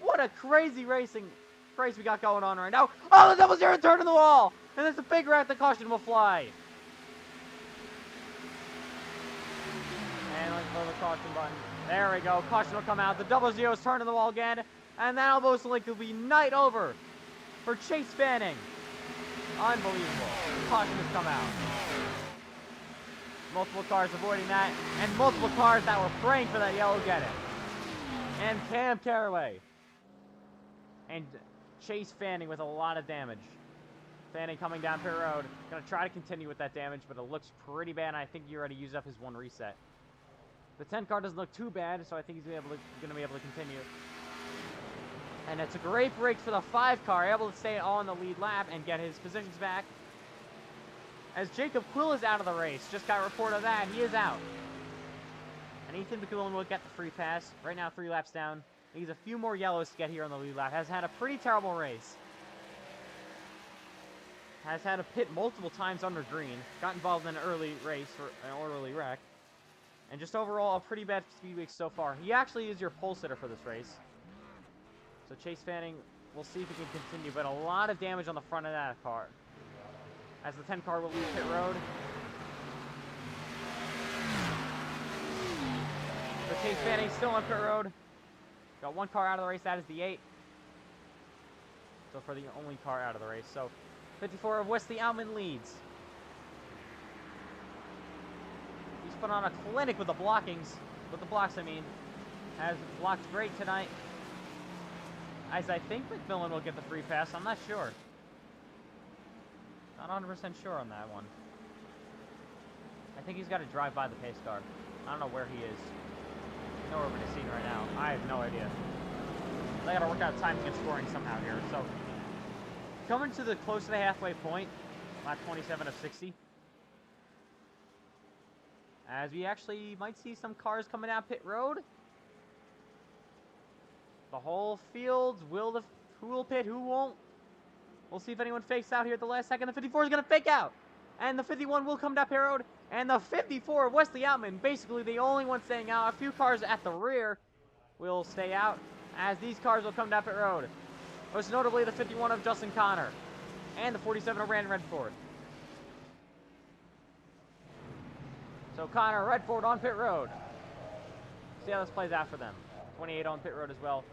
What a crazy race we got going on right now. Oh, the 00 turn in the wall. And there's a big wreck. The caution will fly. And let's blow the caution button. There we go. Caution will come out. The 00's turn in the wall again. And that'll most likely be night over for Chase Fanning. Unbelievable. Caution has come out. Multiple cars avoiding that. And multiple cars that were praying for that yellow get it. And Cam Caraway. And Chase Fanning with a lot of damage. Fanning coming down pit road. Going to try to continue with that damage, but it looks pretty bad. And I think he already used up his one reset. The 10 car doesn't look too bad, so I think he's going to be able to continue. And it's a great break for the 5 car, able to stay on the lead lap and get his positions back. As Jacob Quill is out of the race, just got reported that, he is out. And Ethan McQuillan will get the free pass. Right now, 3 laps down. He needs a few more yellows to get here on the lead lap. Has had a pretty terrible race. Has had a pit multiple times under green. Got involved in an early race, or an early wreck. And just overall, a pretty bad Speedweeks so far. He actually is your pole sitter for this race. So Chase Fanning, we'll see if he can continue, but a lot of damage on the front of that car. As the 10 car will leave pit road. So Chase Fanning still on pit road. Got 1 car out of the race, that is the 8. So for the only car out of the race. So 54 of Wesley Outman leads. He's put on a clinic with the blockings. With the blocks, I mean. Has blocked great tonight. As I think McMillan will get the free pass. I'm not sure. Not 100% sure on that one. I think he's got to drive by the pace car. I don't know where he is. Nowhere over the scene right now. I have no idea. They got to work out timing and scoring somehow here. So, coming to the close to the halfway point. Lap 27 of 60. As we actually might see some cars coming out pit road. The whole field, who will pit, who won't? We'll see if anyone fakes out here at the last second. The 54 is going to fake out. And the 51 will come down pit road. And the 54 of Wesley Outman, basically the only one staying out. A few cars at the rear will stay out as these cars will come down pit road. Most notably the 51 of Justin Connor. And the 47 of Brandon Redford. So Connor, Redford on pit road. See how this plays out for them. 28 on pit road as well.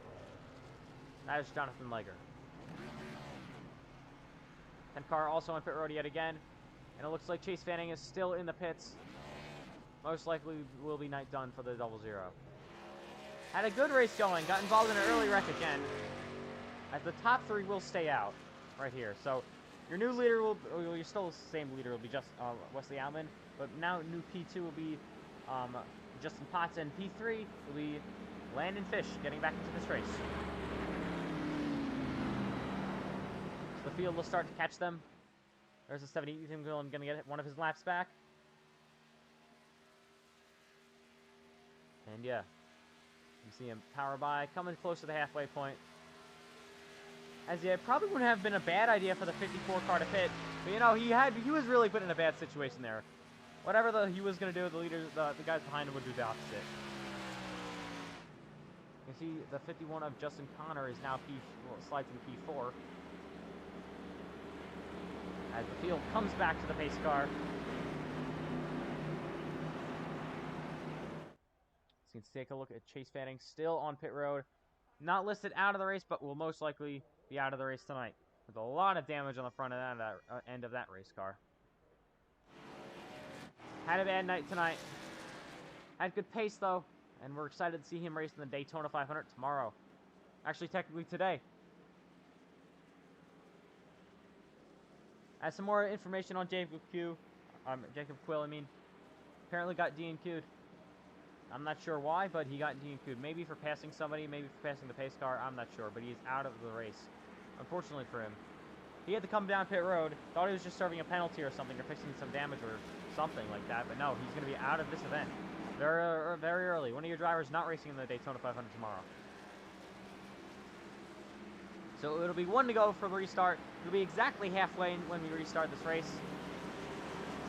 That is Jonathan Leger. 10 car also on pit road yet again. And it looks like Chase Fanning is still in the pits. Most likely will be night done for the 00. Had a good race going. Got involved in an early wreck again. As the top 3 will stay out right here. So your new leader will, well, you're still the same leader, will be just Wesley Outman. But now new P2 will be Justin Potts, and P3 will be Landon Fish getting back into this race. So the field will start to catch them. There's a 70 Ethan going to get one of his laps back. And yeah, you see him power by, coming close to the halfway point. As yeah, it probably wouldn't have been a bad idea for the 54 car to pit, but you know, he was really put in a bad situation there. Whatever he was going to do, the guys behind him would do the opposite. You see the 51 of Justin Connor is now slides into P4. As the field comes back to the pace car. So let's take a look at Chase Fanning, still on pit road. Not listed out of the race, but will most likely be out of the race tonight. With a lot of damage on the front of that end of that race car. Had a bad night tonight. Had good pace, though. And we're excited to see him race in the Daytona 500 tomorrow. Actually, technically today. As some more information on Jacob Quill, I mean. Apparently got DNQ'd. I'm not sure why, but he got DNQ'd. Maybe for passing somebody, maybe for passing the pace car. I'm not sure, but he's out of the race. Unfortunately for him. He had to come down pit road. Thought he was just serving a penalty or something, or fixing some damage or something like that. But no, he's going to be out of this event very, very early. One of your drivers not racing in the Daytona 500 tomorrow. So it'll be 1 to go for the restart. It'll be exactly halfway when we restart this race.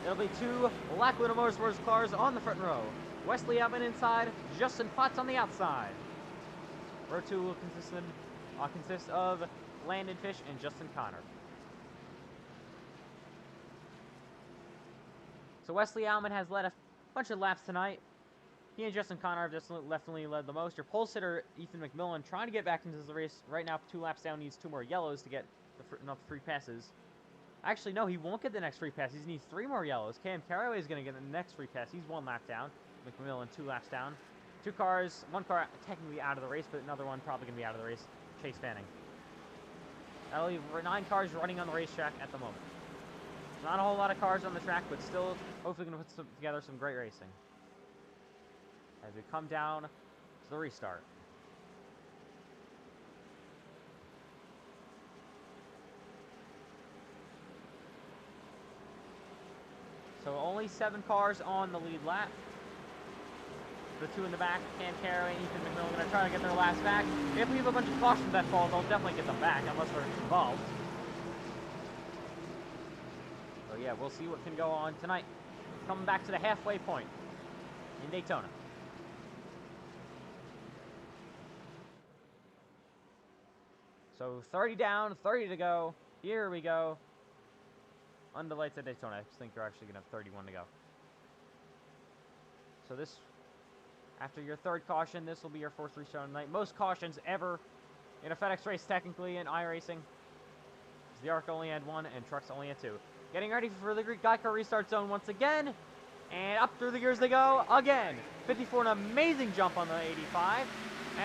It'll be 2 Black Widow Motorsports cars on the front row. Wesley Outman inside, Justin Potts on the outside. Row 2 will consist of Landon Fish and Justin Connor. So Wesley Outman has led a bunch of laps tonight. He and Justin Connor have just definitely led the most. Your pole sitter, Ethan McMillan, trying to get back into the race. Right now, 2 laps down, needs 2 more yellows to get enough free passes. Actually, no, he won't get the next free pass. He needs 3 more yellows. Cam Carraway is going to get the next free pass. He's 1 lap down. McMillan 2 laps down. 2 cars, 1 car technically out of the race, but another one probably going to be out of the race. Chase Fanning. That'll leave 9 cars running on the racetrack at the moment. Not a whole lot of cars on the track, but still hopefully going to put together some great racing. As we come down to the restart. So only 7 cars on the lead lap. The 2 in the back, Cam Carraway and Ethan McMillan, going to try to get their last back. If we have a bunch of cautions that fall, they'll definitely get them back, unless they're involved. So yeah, we'll see what can go on tonight. Coming back to the halfway point in Daytona. So 30 down, 30 to go. Here we go. Under lights at Daytona. I think you're actually going to have 31 to go. So this, after your 3rd caution, this will be your 4th restart of the night. Most cautions ever in a FedEx race, technically, in iRacing. The ARC only had 1, and Trucks only had 2. Getting ready for the Geico restart zone once again. And up through the gears they go again. 54, an amazing jump on the 85.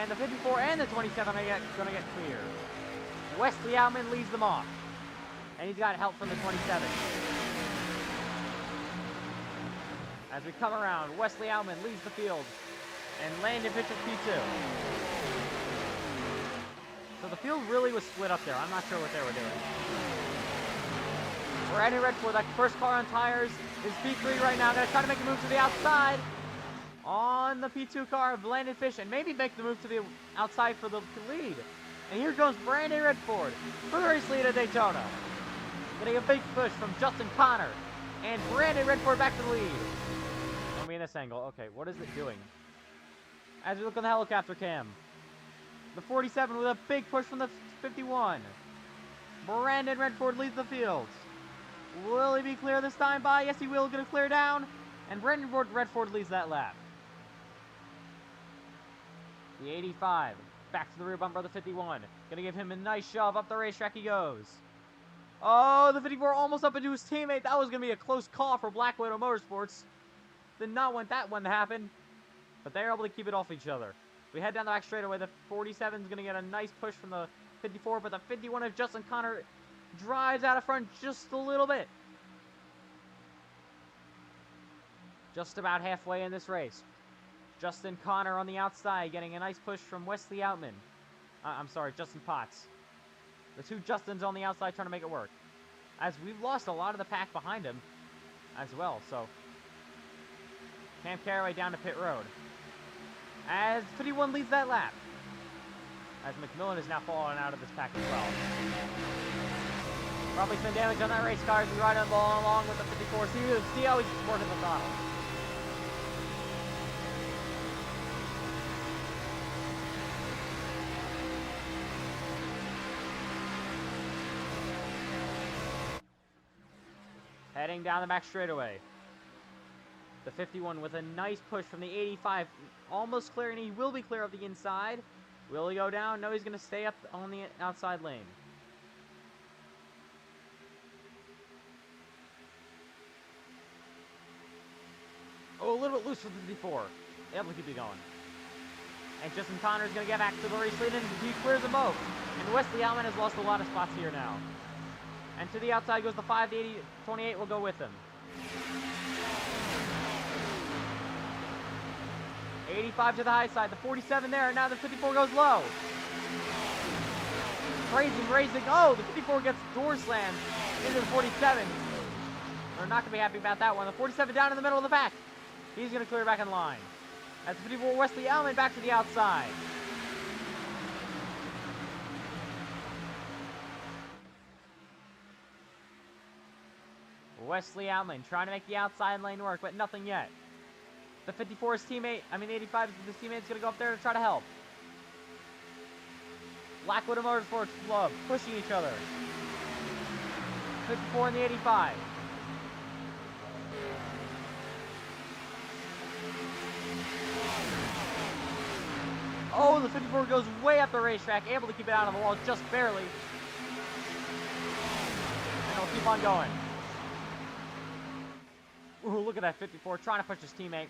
And the 54 and the 27 are going to get clear. Wesley Outman leads them off. And he's got help from the 27. As we come around, Wesley Outman leads the field. And Landon Fish is P2. So the field really was split up there. I'm not sure what they were doing. Brandon Redford, that first car on tires, is P3 right now. Going to try to make a move to the outside on the P2 car of Landon Fish and maybe make the move to the outside for the lead. And here goes Brandon Redford for the race lead at Daytona. Getting a big push from Justin Connor. And Brandon Redford back to the lead. Let me in this angle. Okay, what is it doing? As we look on the helicopter cam. The 47 with a big push from the 51. Brandon Redford leads the field. Will he be clear this time by? Yes, he will. Going to clear down. And Brandon Redford leads that lap. The 85. Back to the rear bumper of the 51. Going to give him a nice shove. Up the racetrack he goes. Oh, the 54 almost up into his teammate. That was going to be a close call for Black Widow Motorsports. Did not want that one to happen. But they're able to keep it off each other. We head down the back straightaway. The 47 is going to get a nice push from the 54. But the 51 of Justin Connor drives out of front just a little bit. Just about halfway in this race. Justin Connor on the outside getting a nice push from Wesley Outman. I'm sorry, Justin Potts. The 2 Justins on the outside trying to make it work. As we've lost a lot of the pack behind him as well, so. Cam Carraway down to pit road. As 51 leads that lap. As McMillan is now falling out of this pack as well. Probably some damage on that race car as we ride along with the 54. See how he's working the throttle. Heading down the back straightaway. The 51 with a nice push from the 85. Almost clear, and he will be clear of the inside. Will he go down? No, he's going to stay up on the outside lane. Oh, a little bit loose for the 54. Able to keep it going. And Justin Connor is going to get back to the race lead, and he clears them both. And Wesley Outman has lost a lot of spots here now. And to the outside goes the 5, the 80, 28 will go with him. 85 to the high side, the 47 there, and now the 54 goes low. crazy racing. Oh, the 54 gets door slammed into the 47. We're not going to be happy about that one. The 47 down in the middle of the pack. He's going to clear back in line. As the 54 Wesley Allman back to the outside. Wesley Allman trying to make the outside lane work, but nothing yet. The 54's teammate, the 85's teammate's going to go up there to try to help. Blackwood and Motorsports Club pushing each other. 54 and the 85. Oh, the 54 goes way up the racetrack, able to keep it out of the wall just barely. And he'll keep on going. Ooh, look at that 54 trying to push his teammate.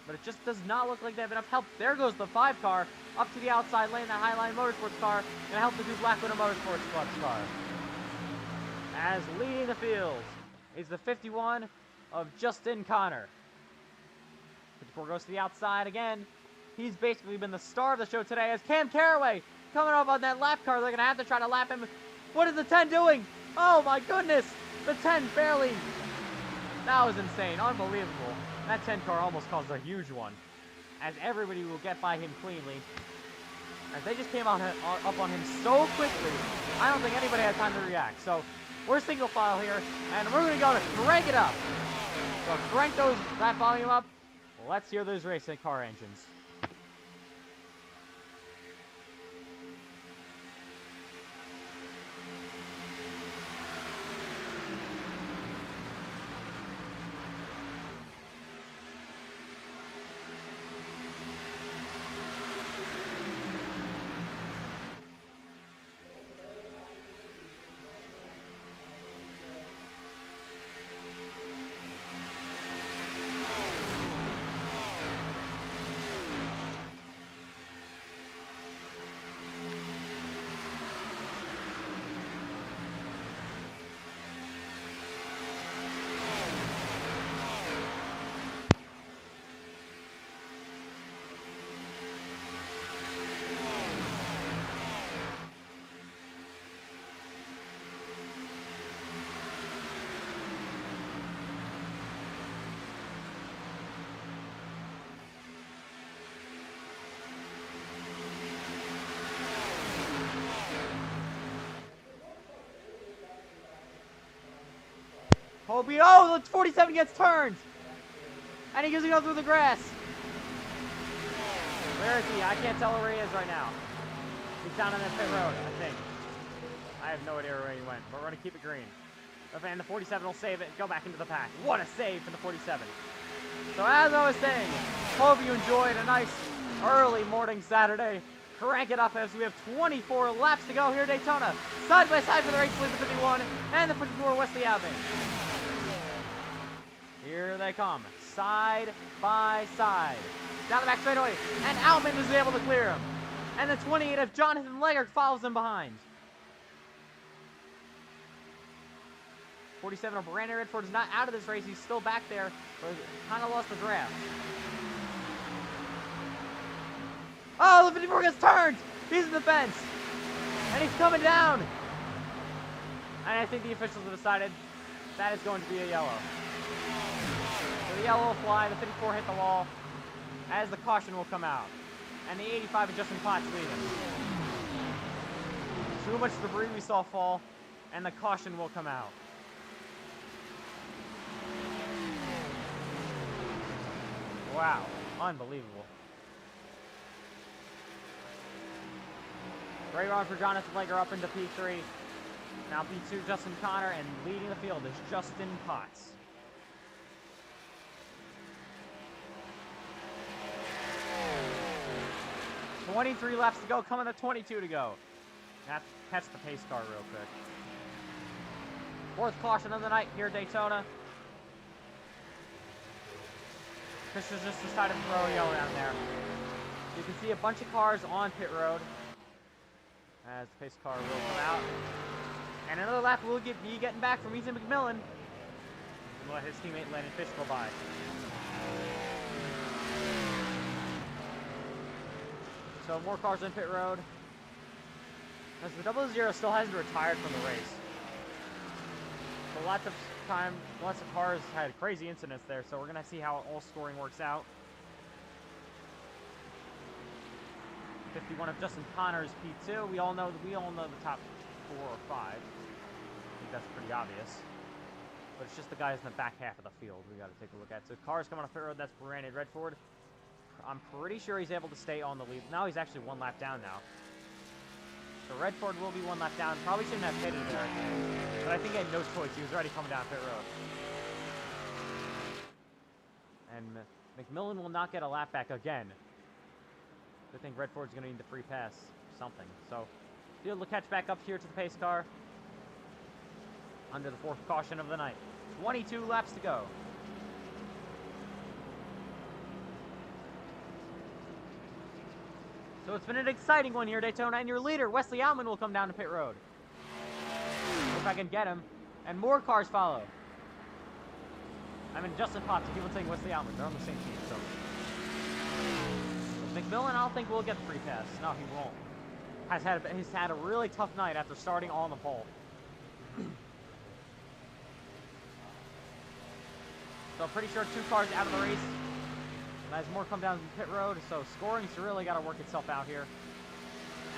But it just does not look like they have enough help. There goes the 5 car up to the outside lane, that Highline Motorsports car, and help the Blackwood Motorsports Club car. As leading the field is the 51 of Justin Connor. 54 goes to the outside again. He's basically been the star of the show today as Cam Carraway coming up on that lap car. They're going to have to try to lap him. What is the 10 doing? Oh my goodness! The 10 barely. That was insane. Unbelievable. That 10 car almost caused a huge one. As everybody will get by him cleanly. As they just came up on him so quickly, I don't think anybody had time to react. So, we're single file here, and we're going to go to crank it up. So crank that volume up. Let's hear those racing car engines. Hobie, oh, the 47 gets turned! And he goes to go through the grass. Where is he? I can't tell where he is right now. He's down on the pit road, I think. I have no idea where he went, but we're going to keep it green. And the 47 will save it, go back into the pack. What a save for the 47. So as I was saying, hope you enjoyed a nice early morning Saturday. Crank it up as we have 24 laps to go here at Daytona. Side by side for the race lead, the 51 and the 54 Wesley Allman. Here they come, side by side. Down the back straightaway, and Allman is able to clear him. And the 28 of Jonathan Leggert follows him behind. 47 of Brandon Redford is not out of this race. He's still back there, but kind of lost the draft. Oh, the 54 gets turned. He's in the fence. And he's coming down. And I think the officials have decided that is going to be a yellow. So the yellow will fly. The 54 hit the wall as the caution will come out. And the 85 of Justin Potts leading. Too much debris we saw fall, and the caution will come out. Wow, unbelievable. Great run for Jonathan Leggert up into P3. Now P2, Justin Connor, and leading the field is Justin Potts. $23 laps to go, coming to 22 to go. Catch the pace car real quick. Fourth caution of the night here at Daytona. Chris has just decided to throw a yellow down there. You can see a bunch of cars on pit road as the pace car will come out. And another lap will be getting back from Ethan McMillan. We'll let his teammate Landon Fish go by. So more cars on pit road. Because the 0-0 still hasn't retired from the race. So lots of cars had crazy incidents there, so we're going to see how all scoring works out. 51 of Justin Connor's P2. We all know the top 4 or 5. I think that's pretty obvious. But it's just the guys in the back half of the field we got to take a look at. So cars coming off pit road, that's Brandon Redford. I'm pretty sure he's able to stay on the lead. Now he's actually 1 lap down now. So Redford will be 1 lap down. Probably shouldn't have pitted there. But I think he had no choice. He was already coming down pit road. And McMillan will not get a lap back again. I think Redford's going to need the free pass. Something. So be able to catch back up here to the pace car. Under the 4th caution of the night. 22 laps to go. So it's been an exciting one here at Daytona, and your leader, Wesley Outman, will come down to pit road. If I can get him. And more cars follow. I mean, Justin Potts, I keep on saying Wesley Outman. They're on the same team, so. McMillan, I don't think will get the free pass. No, he won't. He's had a really tough night after starting on the pole. So I'm pretty sure 2 cars out of the race. As more come down pit road, so scoring's really got to work itself out here.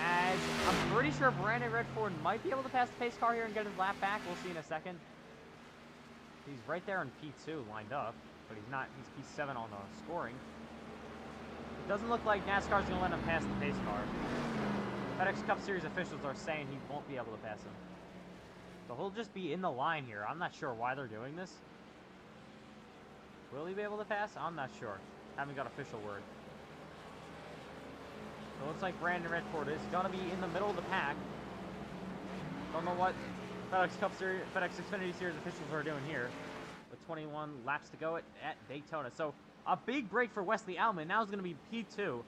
As I'm pretty sure Brandon Redford might be able to pass the pace car here and get his lap back. We'll see in a second. He's right there in P2 lined up, but he's not. He's P7 on the scoring. It doesn't look like NASCAR's going to let him pass the pace car. FedEx Cup Series officials are saying he won't be able to pass him. So he'll just be in the line here. I'm not sure why they're doing this. Will he be able to pass? I'm not sure. Haven't got official word. So it looks like Brandon Redford is going to be in the middle of the pack. Don't know what FedEx Xfinity Series officials are doing here. With 21 laps to go at Daytona. So a big break for Wesley Outman. Now it's going to be P2.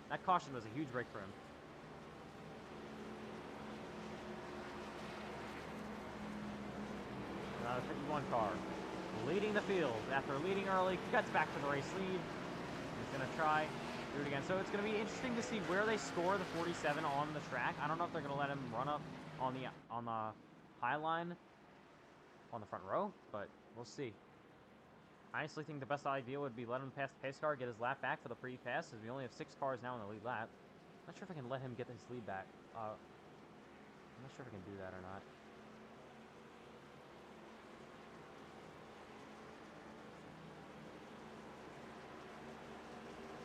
That caution was a huge break for him. Another 51 car. Leading the field. After leading early, gets back to the race lead. He's going to try do it again. So it's going to be interesting to see where they score the 47 on the track. I don't know if they're going to let him run up on the high line on the front row, but we'll see. I honestly think the best idea would be let him pass the pace car, get his lap back for the pre-pass, because we only have 6 cars now in the lead lap. I'm not sure if I can let him get his lead back. I'm not sure if I can do that or not.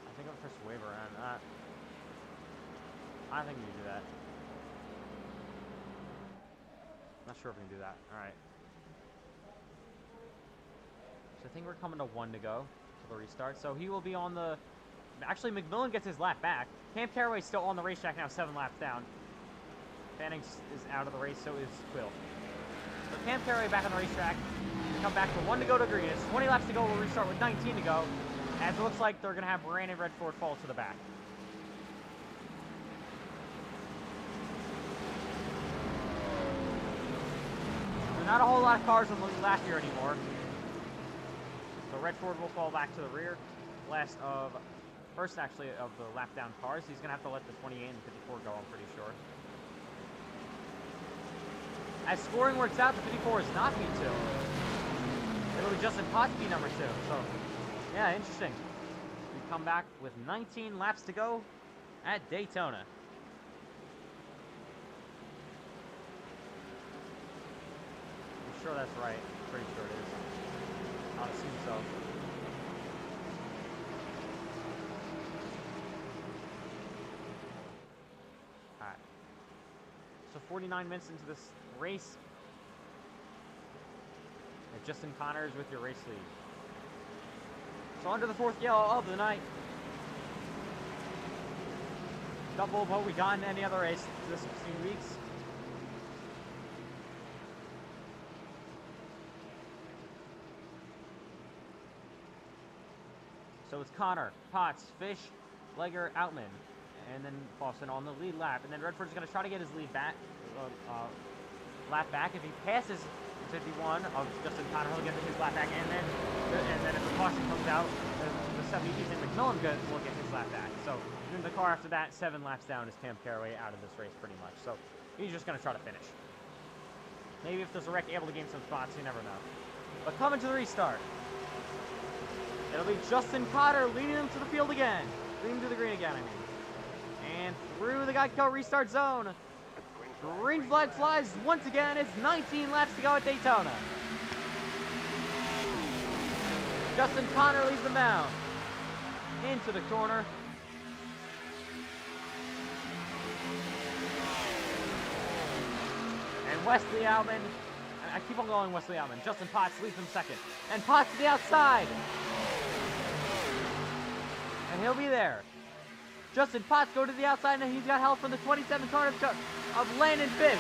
I think I'll press waiver on that. I think we can do that. Not sure if we can do that. Alright. So I think we're coming to 1 to go to the restart. So he will be on the... Actually, McMillan gets his lap back. Cam Carraway's still on the racetrack now, 7 laps down. Fanning is out of the race, so is Quill. So Cam Carraway back on the racetrack. Come back to 1 to go to green. It's 20 laps to go. We'll restart with 19 to go. As it looks like they're going to have Brandon Redford fall to the back. There's not a whole lot of cars on the lap here anymore. So Redford will fall back to the rear. First actually of the lap down cars. He's going to have to let the 28 and 54 go, I'm pretty sure. As scoring works out, the 54 is not P2. It'll be Justin Potts be number 2. So, yeah, interesting. We come back with 19 laps to go at Daytona. I'm sure that's right. Pretty sure it is. I'll assume so. Alright. So 49 minutes into this race. And Justin Connors with your race lead. So under the 4th yellow of the night. Double of what we got in any other race this few weeks. So it's Connor, Potts, Fish, Legger, Outman, and then Boston on the lead lap. And then Redford's going to try to get his lead back, lap back. If he passes 51 of Justin Connor, he'll get his lap back. And then if the caution comes out, the 70, Ethan McMillan will get his lap back. So in the car after that, 7 laps down is Cam Caraway out of this race pretty much. So he's just going to try to finish. Maybe if there's a wreck, able to gain some spots, you never know. But coming to the restart, it'll be Justin Cotter leading them to the field again. Leading to the green again, I mean. And through the Geico restart zone. Green flag flies once again. It's 19 laps to go at Daytona. Justin Connor leads them down into the corner. And Wesley Outman, I keep on going Wesley Outman. Justin Potts leads them second. And Potts to the outside. And he'll be there. Justin Potts go to the outside, and he's got help from the 27 car of Landon Fish.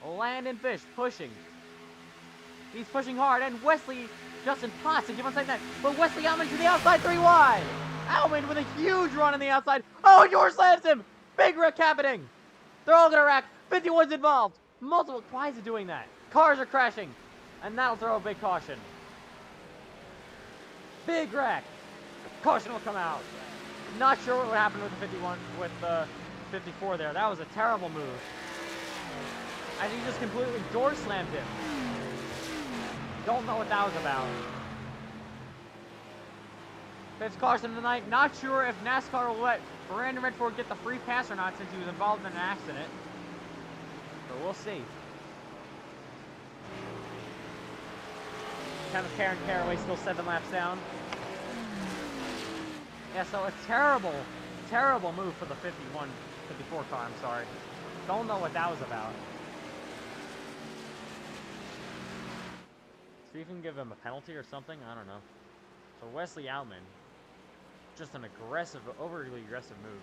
Landon Fish pushing. He's pushing hard, and Justin Potts, and keep on saying that, but Wesley Outman to the outside, 3 wide. Outman with a huge run on the outside. Oh, George slams him. Big wreck happening. They're all gonna wreck. 51's involved. Multiple. Why is it doing that? Cars are crashing, and that'll throw a big caution. Big wreck. Caution will come out. Not sure what would happen with the 51, with the 54 there. That was a terrible move. I think he just completely door slammed him. Don't know what that was about. Fifth caution of the night. Not sure if NASCAR will let Brandon Redford get the free pass or not since he was involved in an accident. But we'll see. Karen Caraway still 7 laps down. Yeah, so a terrible, terrible move for the 54 car, I'm sorry. Don't know what that was about. See if we can give him a penalty or something, I don't know. So Wesley Outman, just an aggressive, overly aggressive move.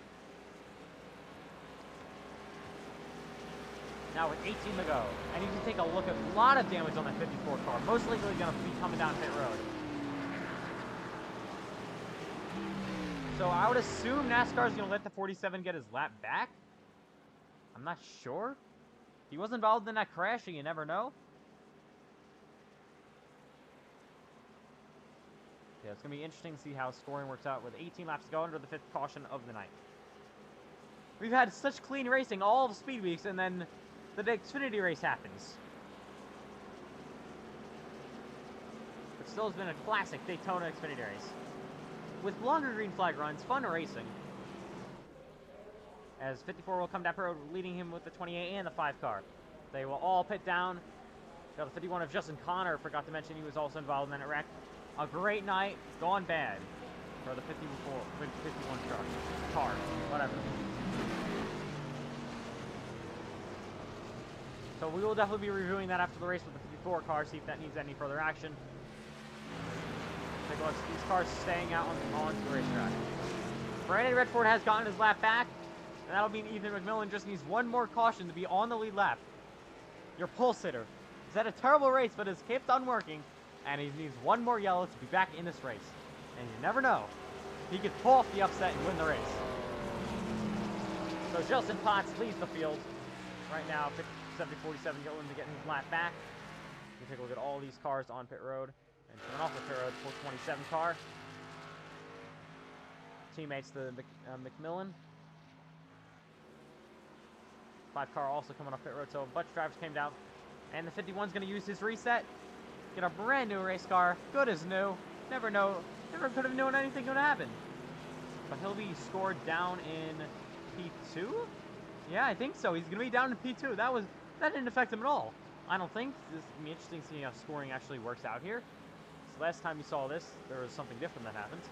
Now with 18 to go, I need to take a look at a lot of damage on that 54 car. Most likely going to be coming down pit road. So I would assume NASCAR is going to let the 47 get his lap back. I'm not sure. He was involved in that crash, and you never know. Yeah, it's going to be interesting to see how scoring works out with 18 laps to go under the 5th caution of the night. We've had such clean racing all of Speedweeks, and then the Xfinity race happens. It still has been a classic Daytona Xfinity race. With longer green flag runs, fun racing. As 54 will come down road, leading him with the 28 and the 5 car. They will all pit down. Got the 51 of Justin Connor, forgot to mention he was also involved in that wreck. A great night, gone bad for the 51 car, whatever. So we will definitely be reviewing that after the race with the 54 car, see if that needs any further action. Take a look at these cars staying out on the racetrack. Brandon Redford has gotten his lap back, and that'll mean Ethan McMillan just needs one more caution to be on the lead lap. Your pole sitter. He's had a terrible race, but has kept on working, and he needs one more yellow to be back in this race. And you never know. He could pull off the upset and win the race. So Justin Potts leads the field. Right now, 70-47 going to get his lap back. We take a look at all these cars on pit road. And coming off the pit road, 427 car. Teammates the McMillan. 5 car also coming off pit road, so a bunch of drivers came down. And the 51's going to use his reset. Get a brand new race car, good as new. Never could have known anything would happen. But he'll be scored down in P2? Yeah, I think so. He's going to be down in P2. That didn't affect him at all. I don't think. This is going to be interesting to see how scoring actually works out here. So last time you saw this, there was something different that happened.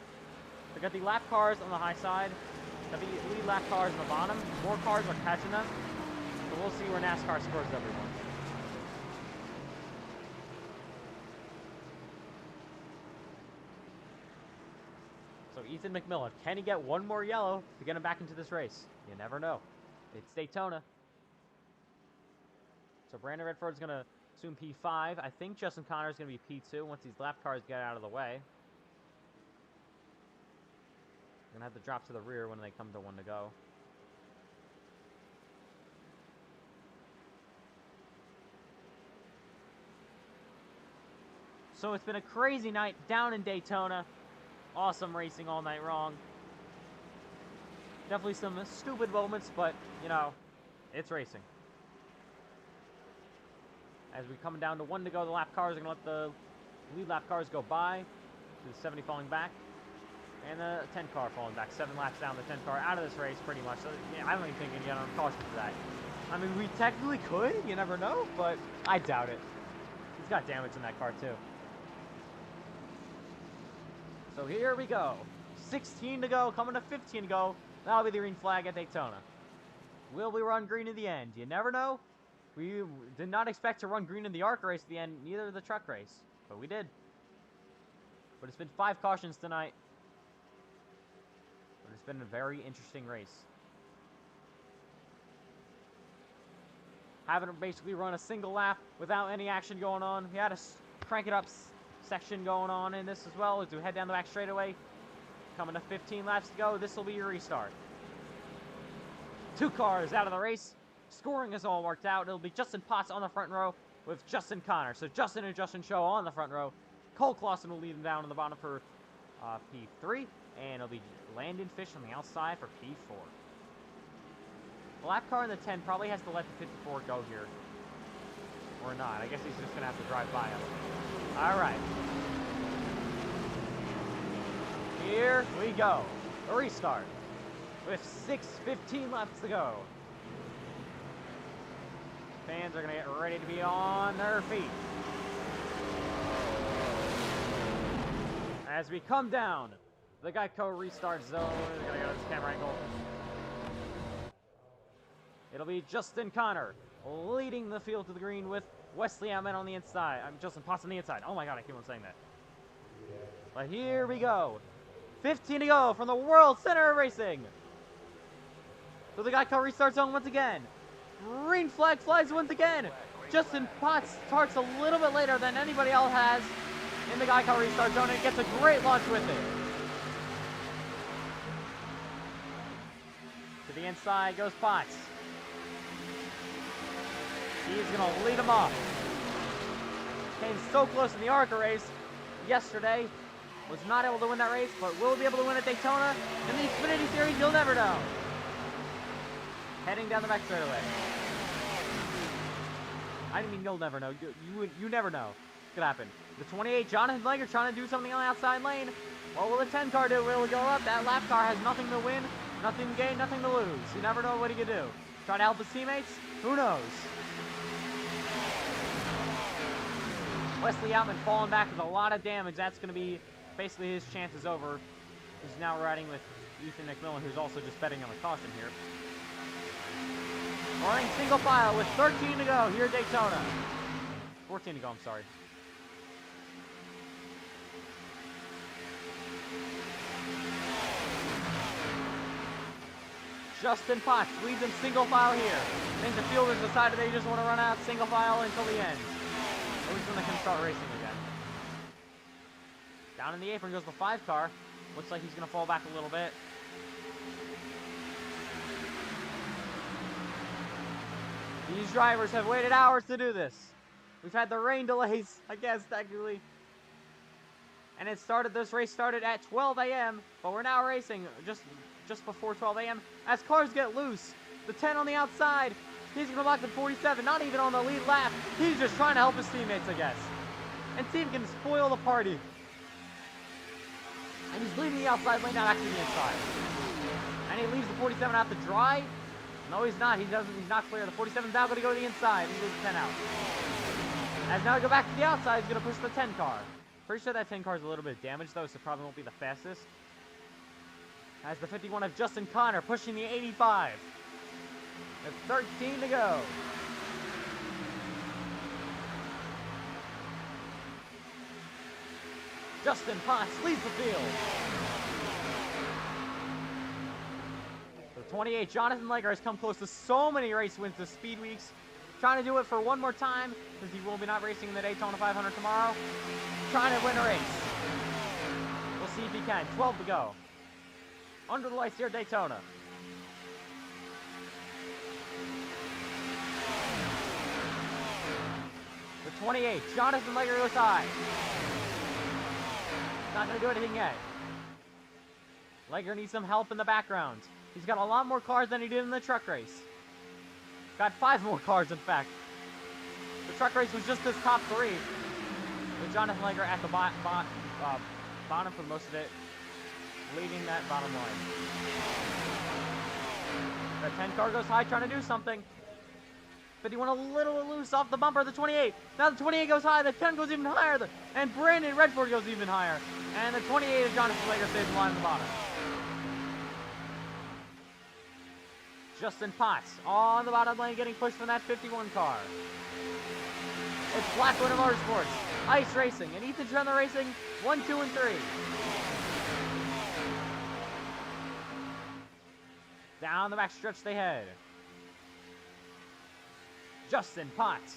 We got the lap cars on the high side. Got the lead lap cars on the bottom. More cars are catching them. So we'll see where NASCAR scores everyone. So Ethan McMillan, can he get one more yellow to get him back into this race? You never know. It's Daytona. So Brandon Redford's going to assume P5. I think Justin Connor's going to be P2 once these lap cars get out of the way. Going to have to drop to the rear when they come to one to go. So it's been a crazy night down in Daytona. Awesome racing all night long. Definitely some stupid moments, but, you know, it's racing. As we're coming down to 1 to go, the lap cars are going to let the lead lap cars go by. The 70 falling back. And the 10 car falling back. 7 laps down, the 10 car out of this race pretty much. So, yeah, I don't even think we can get on caution for that. I mean, we technically could. You never know, but I doubt it. He's got damage in that car, too. So here we go. 16 to go, coming to 15 to go. That'll be the green flag at Daytona. Will we run green in the end? You never know. We did not expect to run green in the ARC race at the end, neither the truck race. But we did. But it's been 5 cautions tonight. But it's been a very interesting race. Haven't basically run a single lap without any action going on. We had a crank it up section going on in this as well as we head down the back straightaway. Coming to 15 laps to go. This will be your restart. 2 cars out of the race. Scoring is all worked out. It'll be Justin Potts on the front row with Justin Connor. So Justin and Justin Show on the front row. Cole Clausen will lead them down on the bottom for P3. And it'll be Landon Fish on the outside for P4. The lap car in the 10 probably has to let the 54 go here. Or not. I guess he's just going to have to drive by him. Alright. Here we go. A restart. With 6:15 laps to go. Fans are going to get ready to be on their feet. As we come down the Geico restart zone. We're going to go to this camera angle. It'll be Justin Connor leading the field to the green with Wesley Outman on the inside. I'm Justin Potts on the inside. Oh my god, I keep on saying that. But here we go. 15 to go from the World Center of Racing. So the Geico restart zone once again. Green flag flies once again. Justin Potts starts a little bit later than anybody else has in the Geico restart zone and gets a great launch with it. To the inside goes Potts. He's going to lead him off. Came so close in the ARCA race yesterday. Was not able to win that race, but will be able to win at Daytona. In the Xfinity Series, you'll never know. Heading down the back straightaway. I didn't mean you'll never know. You never know. Could happen. The 28, Jonathan Langer trying to do something on the outside lane. What will the 10 car do? Will it go up? That lap car has nothing to win, nothing to gain, nothing to lose. You never know what he could do. Try to help his teammates? Who knows? Wesley Outman falling back with a lot of damage. That's going to be basically his chance is over. He's now riding with Ethan McMillan, who's also just betting on the caution here. Running single file with 13 to go here at Daytona. 14 to go, I'm sorry. Justin Potts leads in single file here. I think the fielders decided they just want to run out single file until the end. At least when they can start racing again. Down in the apron goes the 5 car. Looks like he's going to fall back a little bit. These drivers have waited hours to do this. We've had the rain delays, I guess, technically. And this race started at 12 a.m., but we're now racing just before 12 a.m. as cars get loose. The 10 on the outside. He's going to block the 47, not even on the lead lap. He's just trying to help his teammates, I guess. And see if he can spoil the party. And he's leaving the outside lane, not actually the inside. And he leaves the 47 out to dry. No, he's not. He's not clear. The 47's now going to go to the inside. He leaves the 10 out. As now we go back to the outside, he's going to push the 10 car. Pretty sure that 10 car is a little bit damaged, though, so probably won't be the fastest. As the 51 of Justin Connor pushing the 85. With 13 to go. Justin Potts leads the field. The 28, Jonathan Lager, has come close to so many race wins this Speedweeks. Trying to do it for one more time, because he will be not racing in the Daytona 500 tomorrow. Trying to win a race. We'll see if he can. 12 to go. Under the lights here at Daytona. The 28, Jonathan Lager goes high. Not going to do anything yet. Liger needs some help in the background. He's got a lot more cars than he did in the truck race. Got 5 more cars, in fact. The truck race was just his top 3. With Jonathan Liger at the bottom for most of it, leading that bottom line. The 10 car goes high, trying to do something. 51 a little loose off the bumper. The 28. Now the 28 goes high. The 10 goes even higher. And Brandon Redford goes even higher. And the 28 of Jonathan Liger stays in line at the bottom. Justin Potts on the bottom lane getting pushed from that 51 car. It's Blackwood of Motorsports, iRacing, and Ethan Chandler Racing 1, 2, and 3. Down the back stretch they head. Justin Potts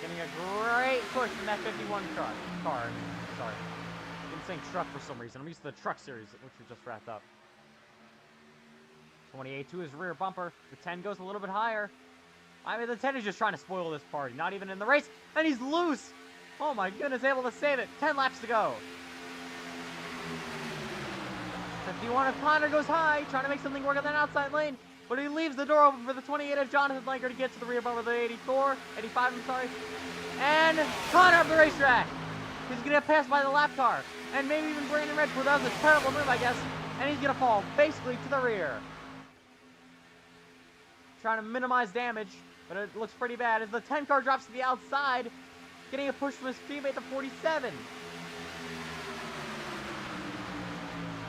getting a great push from that 51 car. Sorry. I'm saying truck for some reason. I'm used to the truck series, which we just wrapped up. 28 to his rear bumper. The 10 goes a little bit higher. I mean, the 10 is just trying to spoil this party. Not even in the race. And he's loose. Oh my goodness, able to save it. 10 laps to go. 51 of Connor goes high, trying to make something work on that outside lane. But he leaves the door open for the 28 of Jonathan Liger to get to the rear bumper of the 85, I'm sorry. And Connor up the racetrack. He's going to get passed by the lap car. And maybe even Brandon Redford. That was a terrible move, I guess. And he's going to fall basically to the rear. Trying to minimize damage, but it looks pretty bad as the 10 car drops to the outside, getting a push from his teammate, the 47.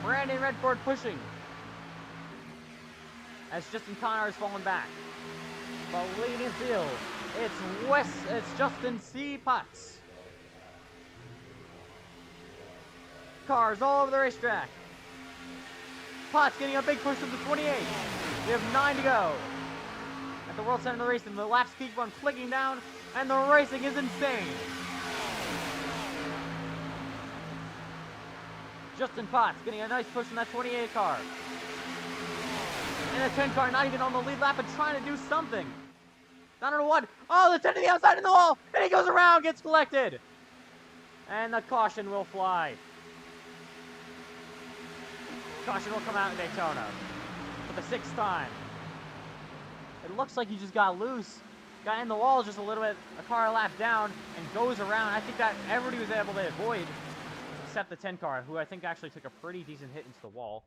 Brandon Redford pushing as Justin Connor is falling back. But leading field, it's Justin C. Potts. Cars all over the racetrack. Potts getting a big push from the 28. We have 9 to go. At the World Center of the Racing, the laps keep on clicking down, and the racing is insane. Justin Potts getting a nice push from that 28 car. And the 10 car not even on the lead lap, but trying to do something. I don't know what. Oh, the 10 to the outside in the wall, and he goes around, gets collected. And the caution will fly. Caution will come out in Daytona for the 6th time. It looks like he just got loose. Got in the wall just a little bit, a car lap down, and goes around. I think that everybody was able to avoid, except the 10 car, who I think actually took a pretty decent hit into the wall.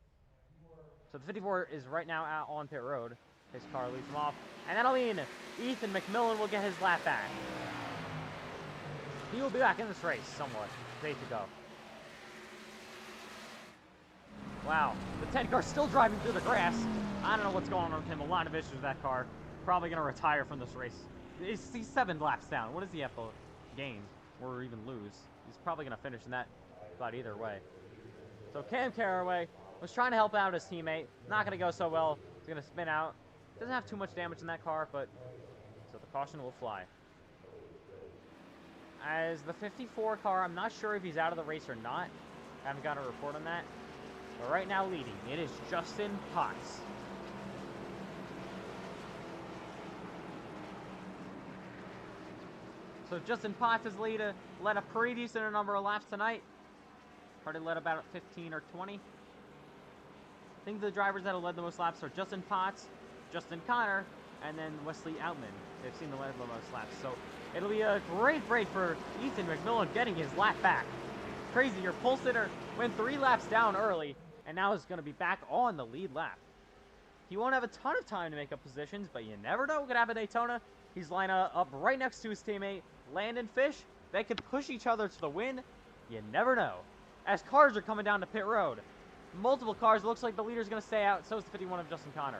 So the 54 is right now out on pit road. His car leads him off. And that'll mean Ethan McMillan will get his lap back. He will be back in this race somewhat. 8 to go. Wow, the 10 car still driving through the grass. I don't know what's going on with him. A lot of issues with that car. Probably going to retire from this race. He's 7 laps down. What does he have to gain or even lose? He's probably going to finish in that about either way. So Cam Carraway was trying to help out his teammate. Not going to go so well. He's going to spin out. Doesn't have too much damage in that car, but so the caution will fly. As the 54 car, I'm not sure if he's out of the race or not. I haven't got a report on that. But right now leading, it is Justin Potts. So Justin Potts has led a pretty decent number of laps tonight. Probably led about 15 or 20. I think the drivers that have led the most laps are Justin Potts, Justin Connor, and then Wesley Outman. They've seen the most laps. So it'll be a great break for Ethan McMillan getting his lap back. Crazy, your pole sitter went 3 laps down early, and now is going to be back on the lead lap. He won't have a ton of time to make up positions, but you never know what could happen at Daytona. He's lined up right next to his teammate, Landon Fish. They could push each other to the win. You never know. As cars are coming down to pit road, multiple cars. Looks like the leader's going to stay out. So is the 51 of Justin Connor.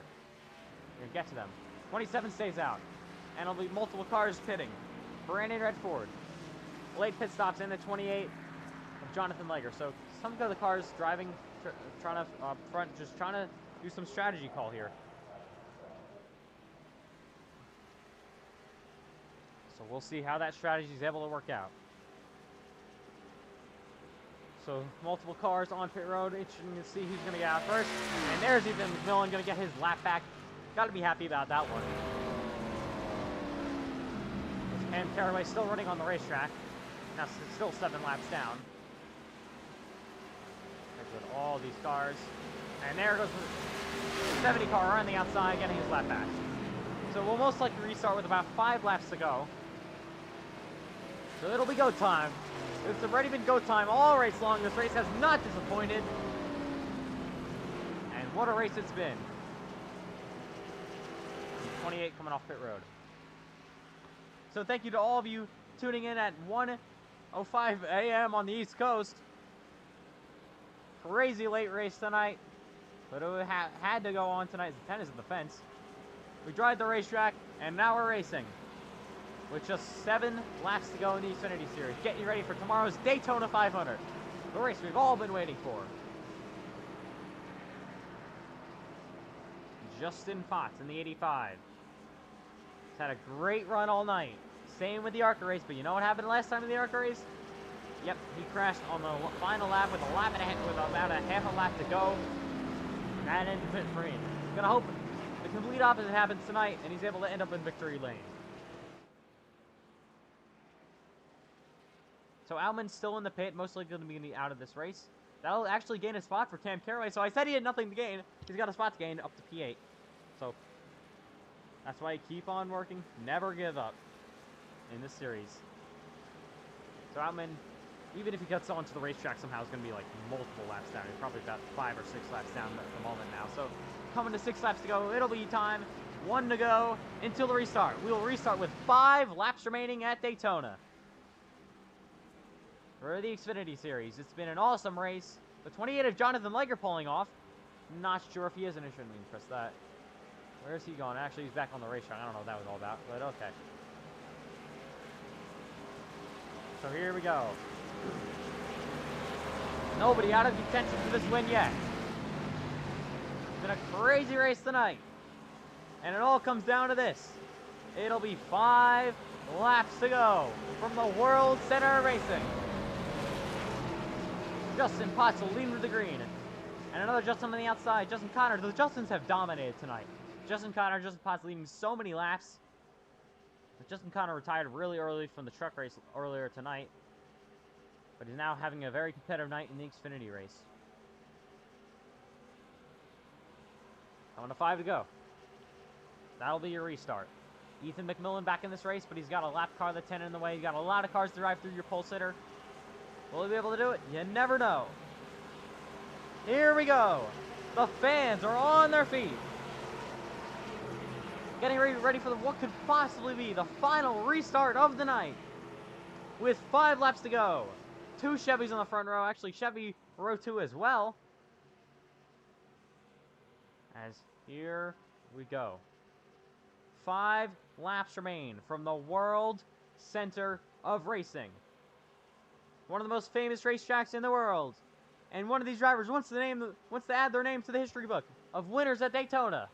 We're going to get to them. 27 stays out. And it'll be multiple cars pitting. Brandon Redford. Late pit stops in the 28 of Jonathan Liger. So some of the cars driving, trying to front, just trying to do some strategy call here. So we'll see how that strategy is able to work out. So multiple cars on pit road. Interesting to see who's going to get out first. And there's Ethan McMillan going to get his lap back. Got to be happy about that one. Cam Carraway still running on the racetrack. Now, still 7 laps down. With all these cars. And there goes the 70 car on the outside, getting his lap back. So we'll most likely restart with about 5 laps to go. So it'll be go time. It's already been go time all race long. This race has not disappointed. And what a race it's been. 28 coming off pit road. So thank you to all of you tuning in at 1:05 a.m. on the East Coast. Crazy late race tonight, but it had to go on tonight. The 10 is in the fence. We drive the racetrack, and now we're racing. With just 7 laps to go in the Xfinity Series. Get you ready for tomorrow's Daytona 500. The race we've all been waiting for. Justin Potts in the 85. He's had a great run all night. Same with the ARCA race, but you know what happened last time in the ARCA race? Yep, he crashed on the final lap with about a half a lap to go. That ended pit for him. I'm gonna hope the complete opposite happens tonight, and he's able to end up in victory lane. So Alman's still in the pit, mostly going to be out of this race. That'll actually gain a spot for Cam Carraway. So I said he had nothing to gain. He's got a spot to gain up to P8. So that's why you keep on working. Never give up in this series. So Outman, even if he gets onto the racetrack somehow, is going to be like multiple laps down. He's probably about 5 or 6 laps down at the moment now. So coming to 6 laps to go, it'll be time. 1 to go until the restart. We will restart with 5 laps remaining at Daytona. For the Xfinity Series, it's been an awesome race. The 28 of Jonathan Liger pulling off. Not sure if he is, and I shouldn't even press that. Where is he going? Actually, he's back on the racetrack. I don't know what that was all about, but okay. So here we go. Nobody out of contention for this win yet. It's been a crazy race tonight. And it all comes down to this. It'll be 5 laps to go from the World Center of Racing. Justin Potts will lead with the green. And another Justin on the outside. Justin Connor. The Justins have dominated tonight. Justin Connor, Justin Potts leading so many laps. But Justin Connor retired really early from the truck race earlier tonight. But he's now having a very competitive night in the Xfinity race. Coming to 5 to go. That'll be your restart. Ethan McMillan back in this race, but he's got a lap car that's 10 in the way. You've got a lot of cars to drive through your pole sitter. Will he be able to do it? You never know. Here we go. The fans are on their feet. Getting ready for what could possibly be the final restart of the night. With 5 laps to go. 2 Chevys on the front row. Actually, Chevy row 2 as well. As here we go. 5 laps remain from the World Center of Racing. One of the most famous racetracks in the world. And one of these drivers wants to add their name to the history book of winners at Daytona.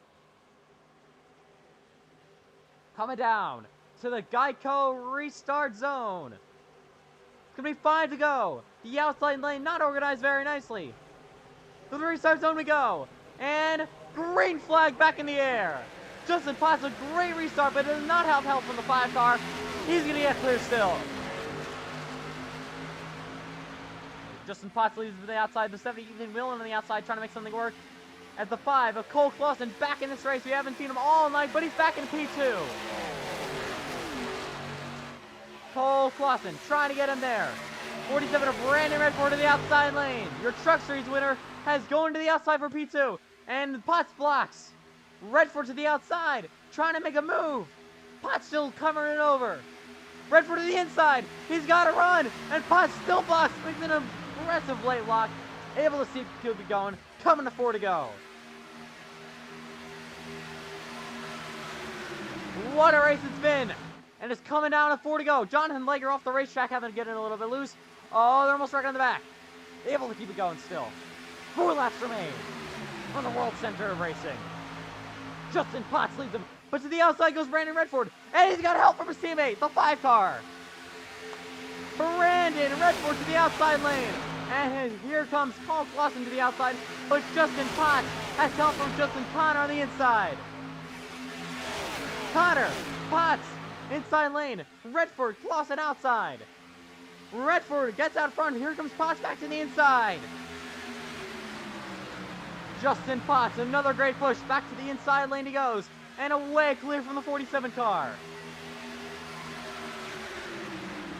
Coming down to the Geico restart zone. It's going to be 5 to go. The outside lane not organized very nicely. To the restart zone we go. And green flag back in the air. Justin Potts, a great restart, but does not have help from the 5 car. He's going to get clear still. Justin Potts leads to the outside. The 70, Ethan Millen on the outside trying to make something work. At the 5 of Cole Clausen back in this race. We haven't seen him all night, but he's back in P2. Cole Clausen trying to get him there. 47 of Brandon Redford to the outside lane. Your Truck Series winner has gone to the outside for P2. And Potts blocks. Redford to the outside, trying to make a move. Potts still covering it over. Redford to the inside. He's got to run. And Potts still blocks. Makes an aggressive late lock. Able to see Kubi going. Coming to 4 to go. What a race it's been. And it's coming down to 4 to go. Jonathan Liger off the racetrack, having to get it a little bit loose. Oh, they're almost right on the back. Able to keep it going still. 4 laps remain on the World Center of Racing. Justin Potts leads him, but to the outside goes Brandon Redford, and he's got help from his teammate, the 5 car. Brandon Redford to the outside lane, and here comes Cole Clausen to the outside, but Justin Potts has help from Justin Connor on the inside. Connor, Potts, inside lane, Redford, Clausen outside. Redford gets out front. Here comes Potts back to the inside. Justin Potts, another great push. Back to the inside lane he goes. And away, clear from the 47 car.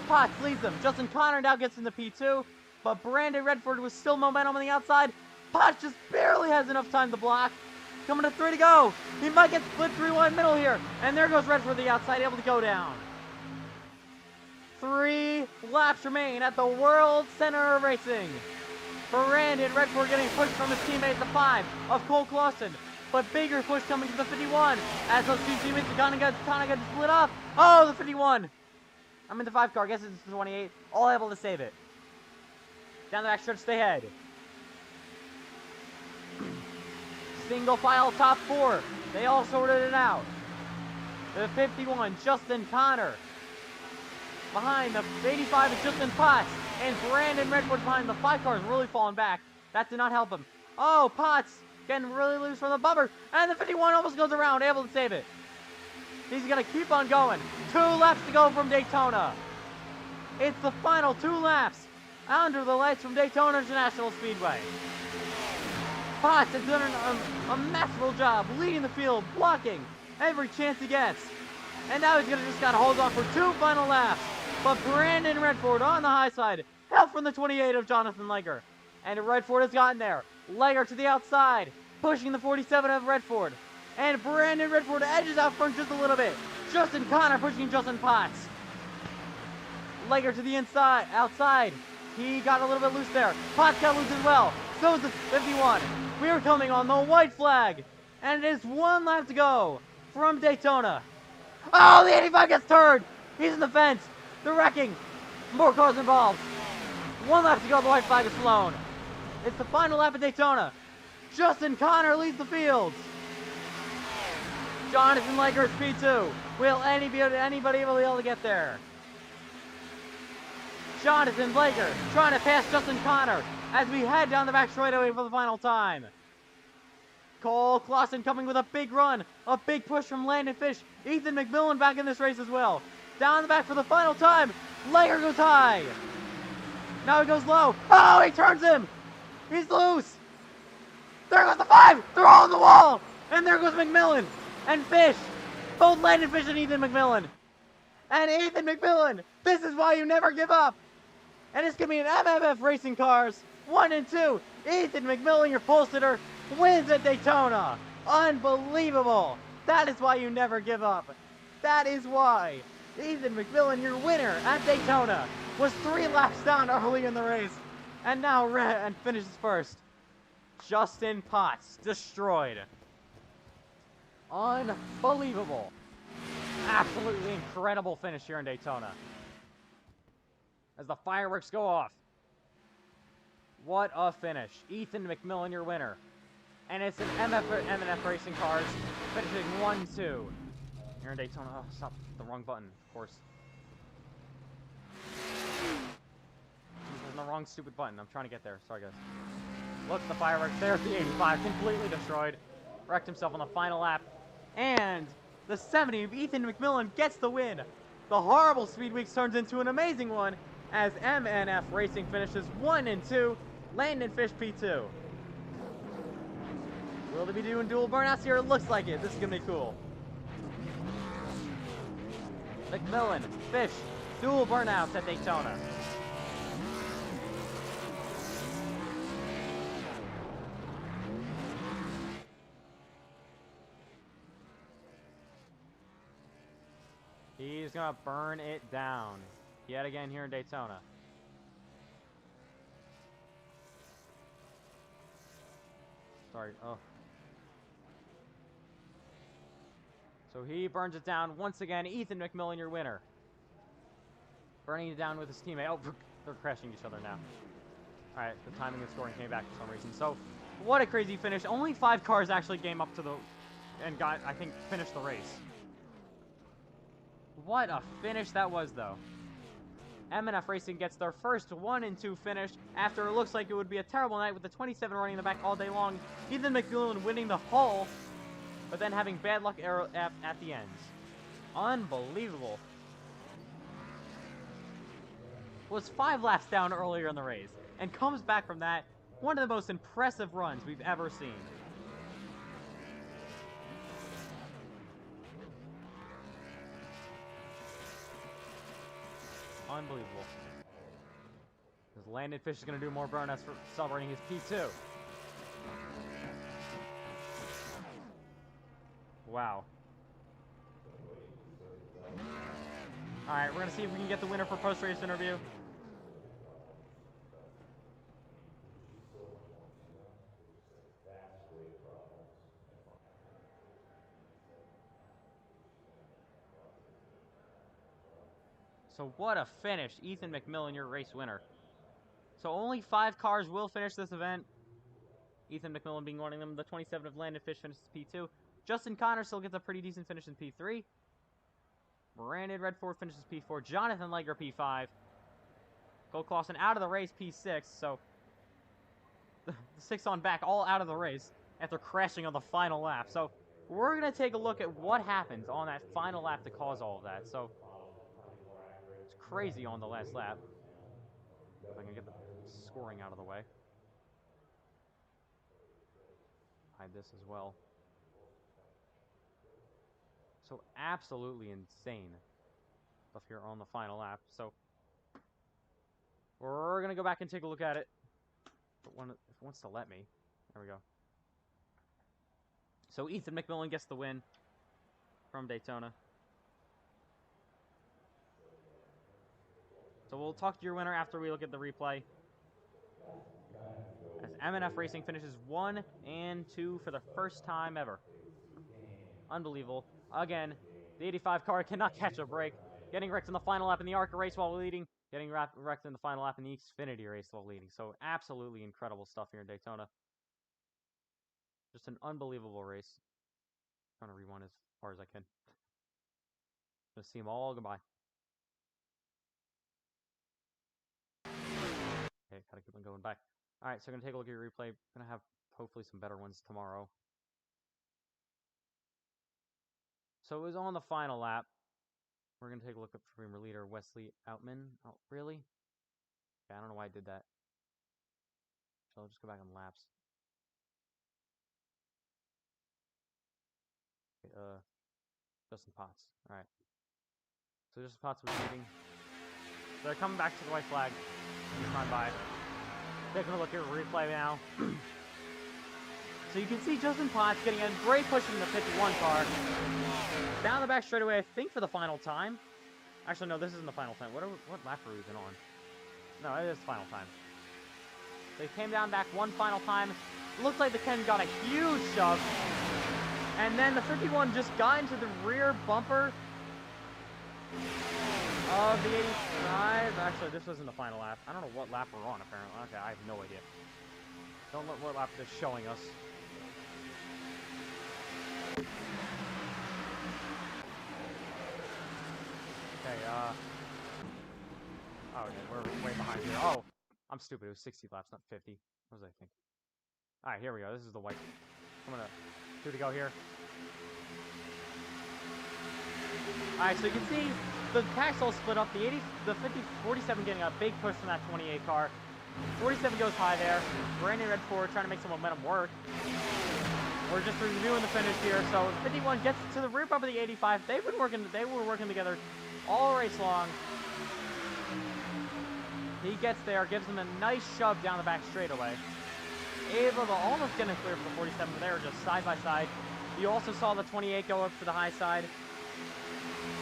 Potts leads them. Justin Connor now gets in the P2. But Brandon Redford with still momentum on the outside. Potts just barely has enough time to block. Coming to 3 to go. He might get split 3 wide middle here. And there goes Redford the outside, able to go down. 3 laps remain at the World Center of Racing. Brandon Redford getting pushed from his teammate, the 5 of Cole Clausen. But bigger push coming to the 51. As those two teammates are kind of split up. Oh, the 51. I'm in the 5 car. I guess it's the 28. All able to save it. Down the back stretch, stay ahead. Single file top 4. They all sorted it out. The 51, Justin Connor. Behind the 85 is Justin Potts. And Brandon Redford behind the 5 cars really falling back. That did not help him. Oh, Potts getting really loose from the bumper. And the 51 almost goes around, able to save it. He's going to keep on going. 2 laps to go from Daytona. It's the final 2 laps under the lights from Daytona International Speedway. Potts has done a masterful job leading the field, blocking every chance he gets. And now he's going to just got to hold on for 2 final laps. But Brandon Redford on the high side, help from the 28 of Jonathan Leger. And Redford has gotten there. Leger to the outside, pushing the 47 of Redford. And Brandon Redford edges out front just a little bit. Justin Connor pushing Justin Potts. Leger to the inside, outside. He got a little bit loose there. Potts got loose as well. So is the 51. We are coming on the white flag. And it is 1 lap to go from Daytona. Oh, the 85 gets turned. He's in the fence. They're wrecking. More cars involved. 1 lap to go. The white flag is flown. It's the final lap at Daytona. Justin Connor leads the field. Jonathan Leger is P2. Will anybody be able to get there? Jonathan Leger trying to pass Justin Connor as we head down the back straightaway for the final time. Cole Clausen coming with a big run. A big push from Landon Fish. Ethan McMillan back in this race as well. Down the back for the final time. Leger goes high. Now he goes low. Oh, he turns him. He's loose. There goes the 5. They're all on the wall. And there goes McMillan and Fish. Both Landon Fish and Ethan McMillan. And Ethan McMillan. This is why you never give up. And it's going to be an MFF Racing Cars 1 and 2. Ethan McMillan, your pole sitter, wins at Daytona. Unbelievable. That is why you never give up. That is why Ethan McMillan, your winner at Daytona, was 3 laps down early in the race. And now finishes first. Justin Potts, destroyed. Unbelievable. Absolutely incredible finish here in Daytona. As the fireworks go off. What a finish. Ethan McMillan, your winner. And it's an MNF Racing Cars finishing 1-2. Here in Daytona. Oh, stop. The wrong button, of course. The wrong stupid button. I'm trying to get there. Sorry, guys. Look at the fireworks. There's the 85. Completely destroyed. Wrecked himself on the final lap. And the 70 of Ethan McMillan gets the win. The horrible Speedweeks turns into an amazing one as MNF Racing finishes 1 and 2. Landon Fish P2. Will they be doing dual burnouts here? It looks like it. This is going to be cool. McMillan, Fish, dual burnouts at Daytona. He's going to burn it down yet again here in Daytona. Sorry. Oh. So he burns it down once again. Ethan McMillan, your winner. Burning it down with his teammate. Oh, they're crashing each other now. All right, the timing and scoring came back for some reason. So, what a crazy finish. Only 5 cars actually came up to the and got, I think, finished the race. What a finish that was, though. MNF Racing gets their first 1 and 2 finish after it looks like it would be a terrible night with the 27 running in the back all day long. Ethan McMillan winning the whole, but then having bad luck at the ends. Unbelievable. was 5 laps down earlier in the race, and comes back from that. One of the most impressive runs we've ever seen. Unbelievable. Because Landon Fish is going to do more burnouts for celebrating his P2. Wow. Alright, we're going to see if we can get the winner for post-race interview. So what a finish. Ethan McMillan, your race winner. So only 5 cars will finish this event. Ethan McMillan being one of them. The 27 of Landon Fish finishes P2. Justin Connor still gets a pretty decent finish in P3. Brandon Redford finishes P4. Jonathan Leger P5. Cole Clausen out of the race P6. So the 6 on back all out of the race after crashing on the final lap. So we're going to take a look at what happens on that final lap to cause all of that. So it's crazy on the last lap. If I can get the scoring out of the way. Hide this as well. So absolutely insane stuff here on the final lap. So we're going to go back and take a look at it. If it wants to let me. There we go. So Ethan McMillan gets the win from Daytona. So we'll talk to your winner after we look at the replay. As M&F Racing finishes 1 and 2 for the first time ever. Unbelievable. Again, the 85 car cannot catch a break. Getting wrecked in the final lap in the ARCA race while leading. Getting wrecked in the final lap in the Xfinity race while leading. So absolutely incredible stuff here in Daytona. Just an unbelievable race. I'm trying to rewind as far as I can. Just see them all go by. Okay, gotta keep on going back. Alright, so I'm gonna take a look at your replay. I'm gonna have hopefully some better ones tomorrow. So it was on the final lap. We're gonna take a look at premier leader Wesley Outman. Oh, really? Okay, I don't know why I did that. So I'll just go back on laps. Okay, Justin Potts. Alright. So Justin Potts was leading. So they're coming back to the white flag. He's gone by. Taking a look at replay now. So you can see Justin Potts getting a great push from the 51 car. Down the back straightaway, I think for the final time. Actually, no, this isn't the final time. What lap are we even on? No, it is final time. They came down back one final time. Looks like the Ken got a huge shove. And then the 51 just got into the rear bumper of the 85. Actually, this wasn't the final lap. I don't know what lap we're on, apparently. Okay, I have no idea. Don't know what lap they're showing us. Okay, oh, yeah, we're way behind here. Oh, I'm stupid. It was 60 laps, not 50. What was I thinking? Alright, here we go. This is the white. I'm gonna 2 to go here. Alright, so you can see the packs all split up. The 47 getting a big push from that 28 car. 47 goes high there. Brandon Redford trying to make some momentum work. We're just reviewing the finish here. So 51 gets to the rear bump of the 85. They were working together all race long. He gets there, gives him a nice shove down the back straightaway. Able to almost get him clear for the 47, but they were just side by side. You also saw the 28 go up to the high side.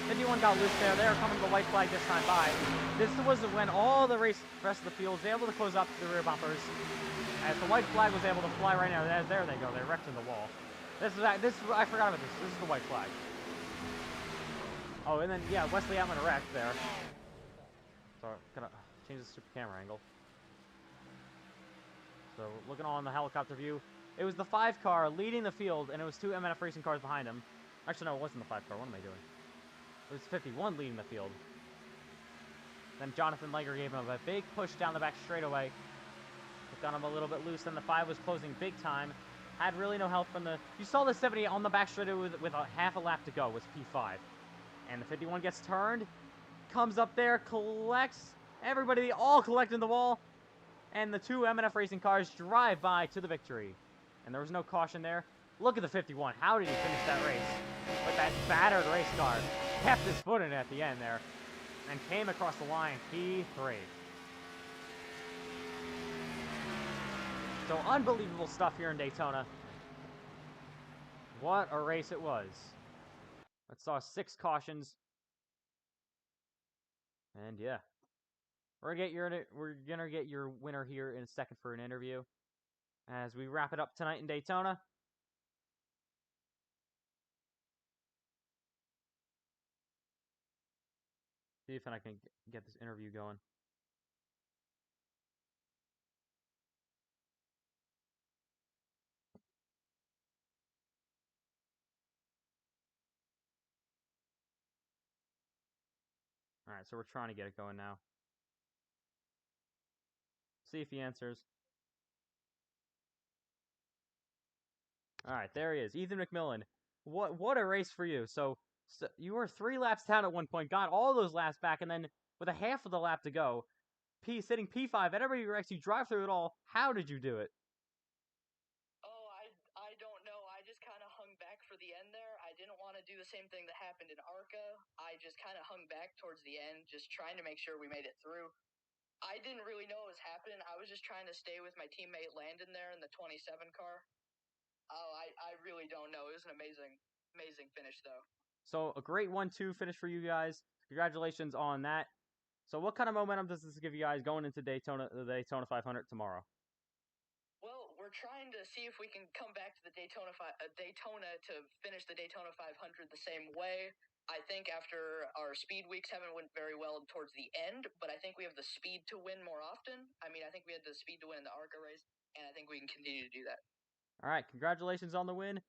51 got loose there. They were coming to the white flag this time by. This was when all the rest of the field was able to close up to the rear bumpers. As the white flag was able to fly right now. There they go. They wrecked in the wall. I forgot about this. This is the white flag. Oh, and then, yeah, Wesley Outman wrecked there. So, gonna change the super camera angle. So, looking on the helicopter view, it was the 5 car leading the field, and it was 2 M&F Racing cars behind him. Actually, no, it wasn't the 5 car. What am I doing? It was 51 leading the field. Then Jonathan Leger gave him a big push down the back straightaway. It got him a little bit loose, and the 5 was closing big time. Had really no help from the... You saw the 70 on the back straightaway with a half a lap to go was P5. And the 51 gets turned, comes up there, collects Everybody, they all collect in the wall. And the two M&F Racing cars drive by to the victory. And there was no caution there. Look at the 51. How did he finish that race? With that battered race car. Kept his foot in it at the end there. And came across the line, P3. So unbelievable stuff here in Daytona. What a race it was. Let's saw 6 cautions. And yeah. We're gonna get your winner here in a second for an interview. As we wrap it up tonight in Daytona. See if I can get this interview going. Alright, so we're trying to get it going now. See if he answers. Alright, there he is. Ethan McMillan. What a race for you. So you were 3 laps down at one point, got all those laps back, and then with a half of the lap to go, sitting P5, and everybody wrecks, you drive through it all. How did you do it? Oh, I don't know. I just kind of hung back for the end there. I didn't want to do the same thing that happened in ARCA. I just kind of hung back towards the end, just trying to make sure we made it through. I didn't really know what was happening. I was just trying to stay with my teammate Landon there in the 27 car. Oh, I really don't know. It was an amazing finish, though. So a great 1-2 finish for you guys. Congratulations on that. So what kind of momentum does this give you guys going into Daytona, the Daytona 500 tomorrow? Well, we're trying to see if we can come back to the Daytona to finish the Daytona 500 the same way. I think after our Speedweeks haven't went very well towards the end, but I think we have the speed to win more often. I mean, I think we had the speed to win in the ARCA race, and I think we can continue to do that. All right, congratulations on the win.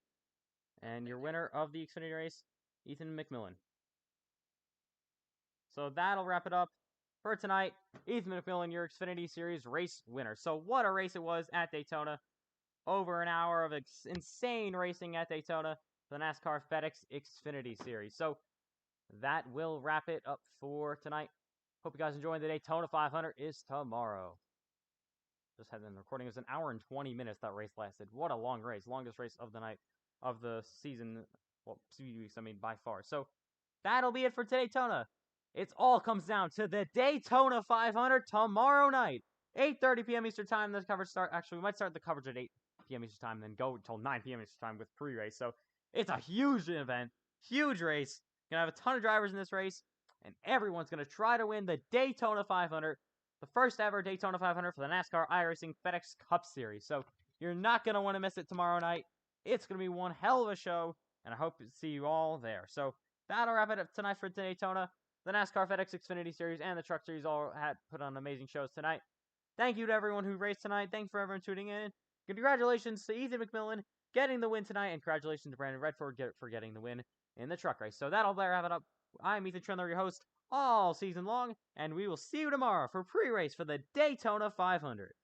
And your winner of the Xfinity race, Ethan McMillan. So that'll wrap it up for tonight. Ethan McMillan, your Xfinity Series race winner. So what a race it was at Daytona. Over an hour of insane racing at Daytona for the NASCAR FedEx Xfinity Series. So that will wrap it up for tonight. Hope you guys enjoyed. The Daytona 500 is tomorrow. Just had been recording. It was an hour and 20 minutes that race lasted. What a long race. Longest race of the night, of the season. Well, Speedweeks, I mean, by far. So that'll be it for Daytona. It all comes down to the Daytona 500 tomorrow night. 8:30 p.m. Eastern Time. The coverage start. Actually, we might start the coverage at 8 p.m. Eastern Time, then go until 9 p.m. Eastern Time with pre-race. So it's a huge event, huge race. Gonna have a ton of drivers in this race, and everyone's gonna try to win the Daytona 500, the first ever Daytona 500 for the NASCAR iRacing FedEx Cup Series. So you're not gonna want to miss it tomorrow night. It's gonna be one hell of a show, and I hope to see you all there. So that'll wrap it up tonight for Daytona. The NASCAR FedEx Xfinity Series and the Truck Series all had put on amazing shows tonight. Thank you to everyone who raced tonight. Thanks for everyone tuning in. Congratulations to Ethan McMillan getting the win tonight, and congratulations to Brandon Redford for getting the win in the truck race. So that'll wrap it up. I'm Ethan Trendler, your host all season long, and we will see you tomorrow for pre-race for the Daytona 500.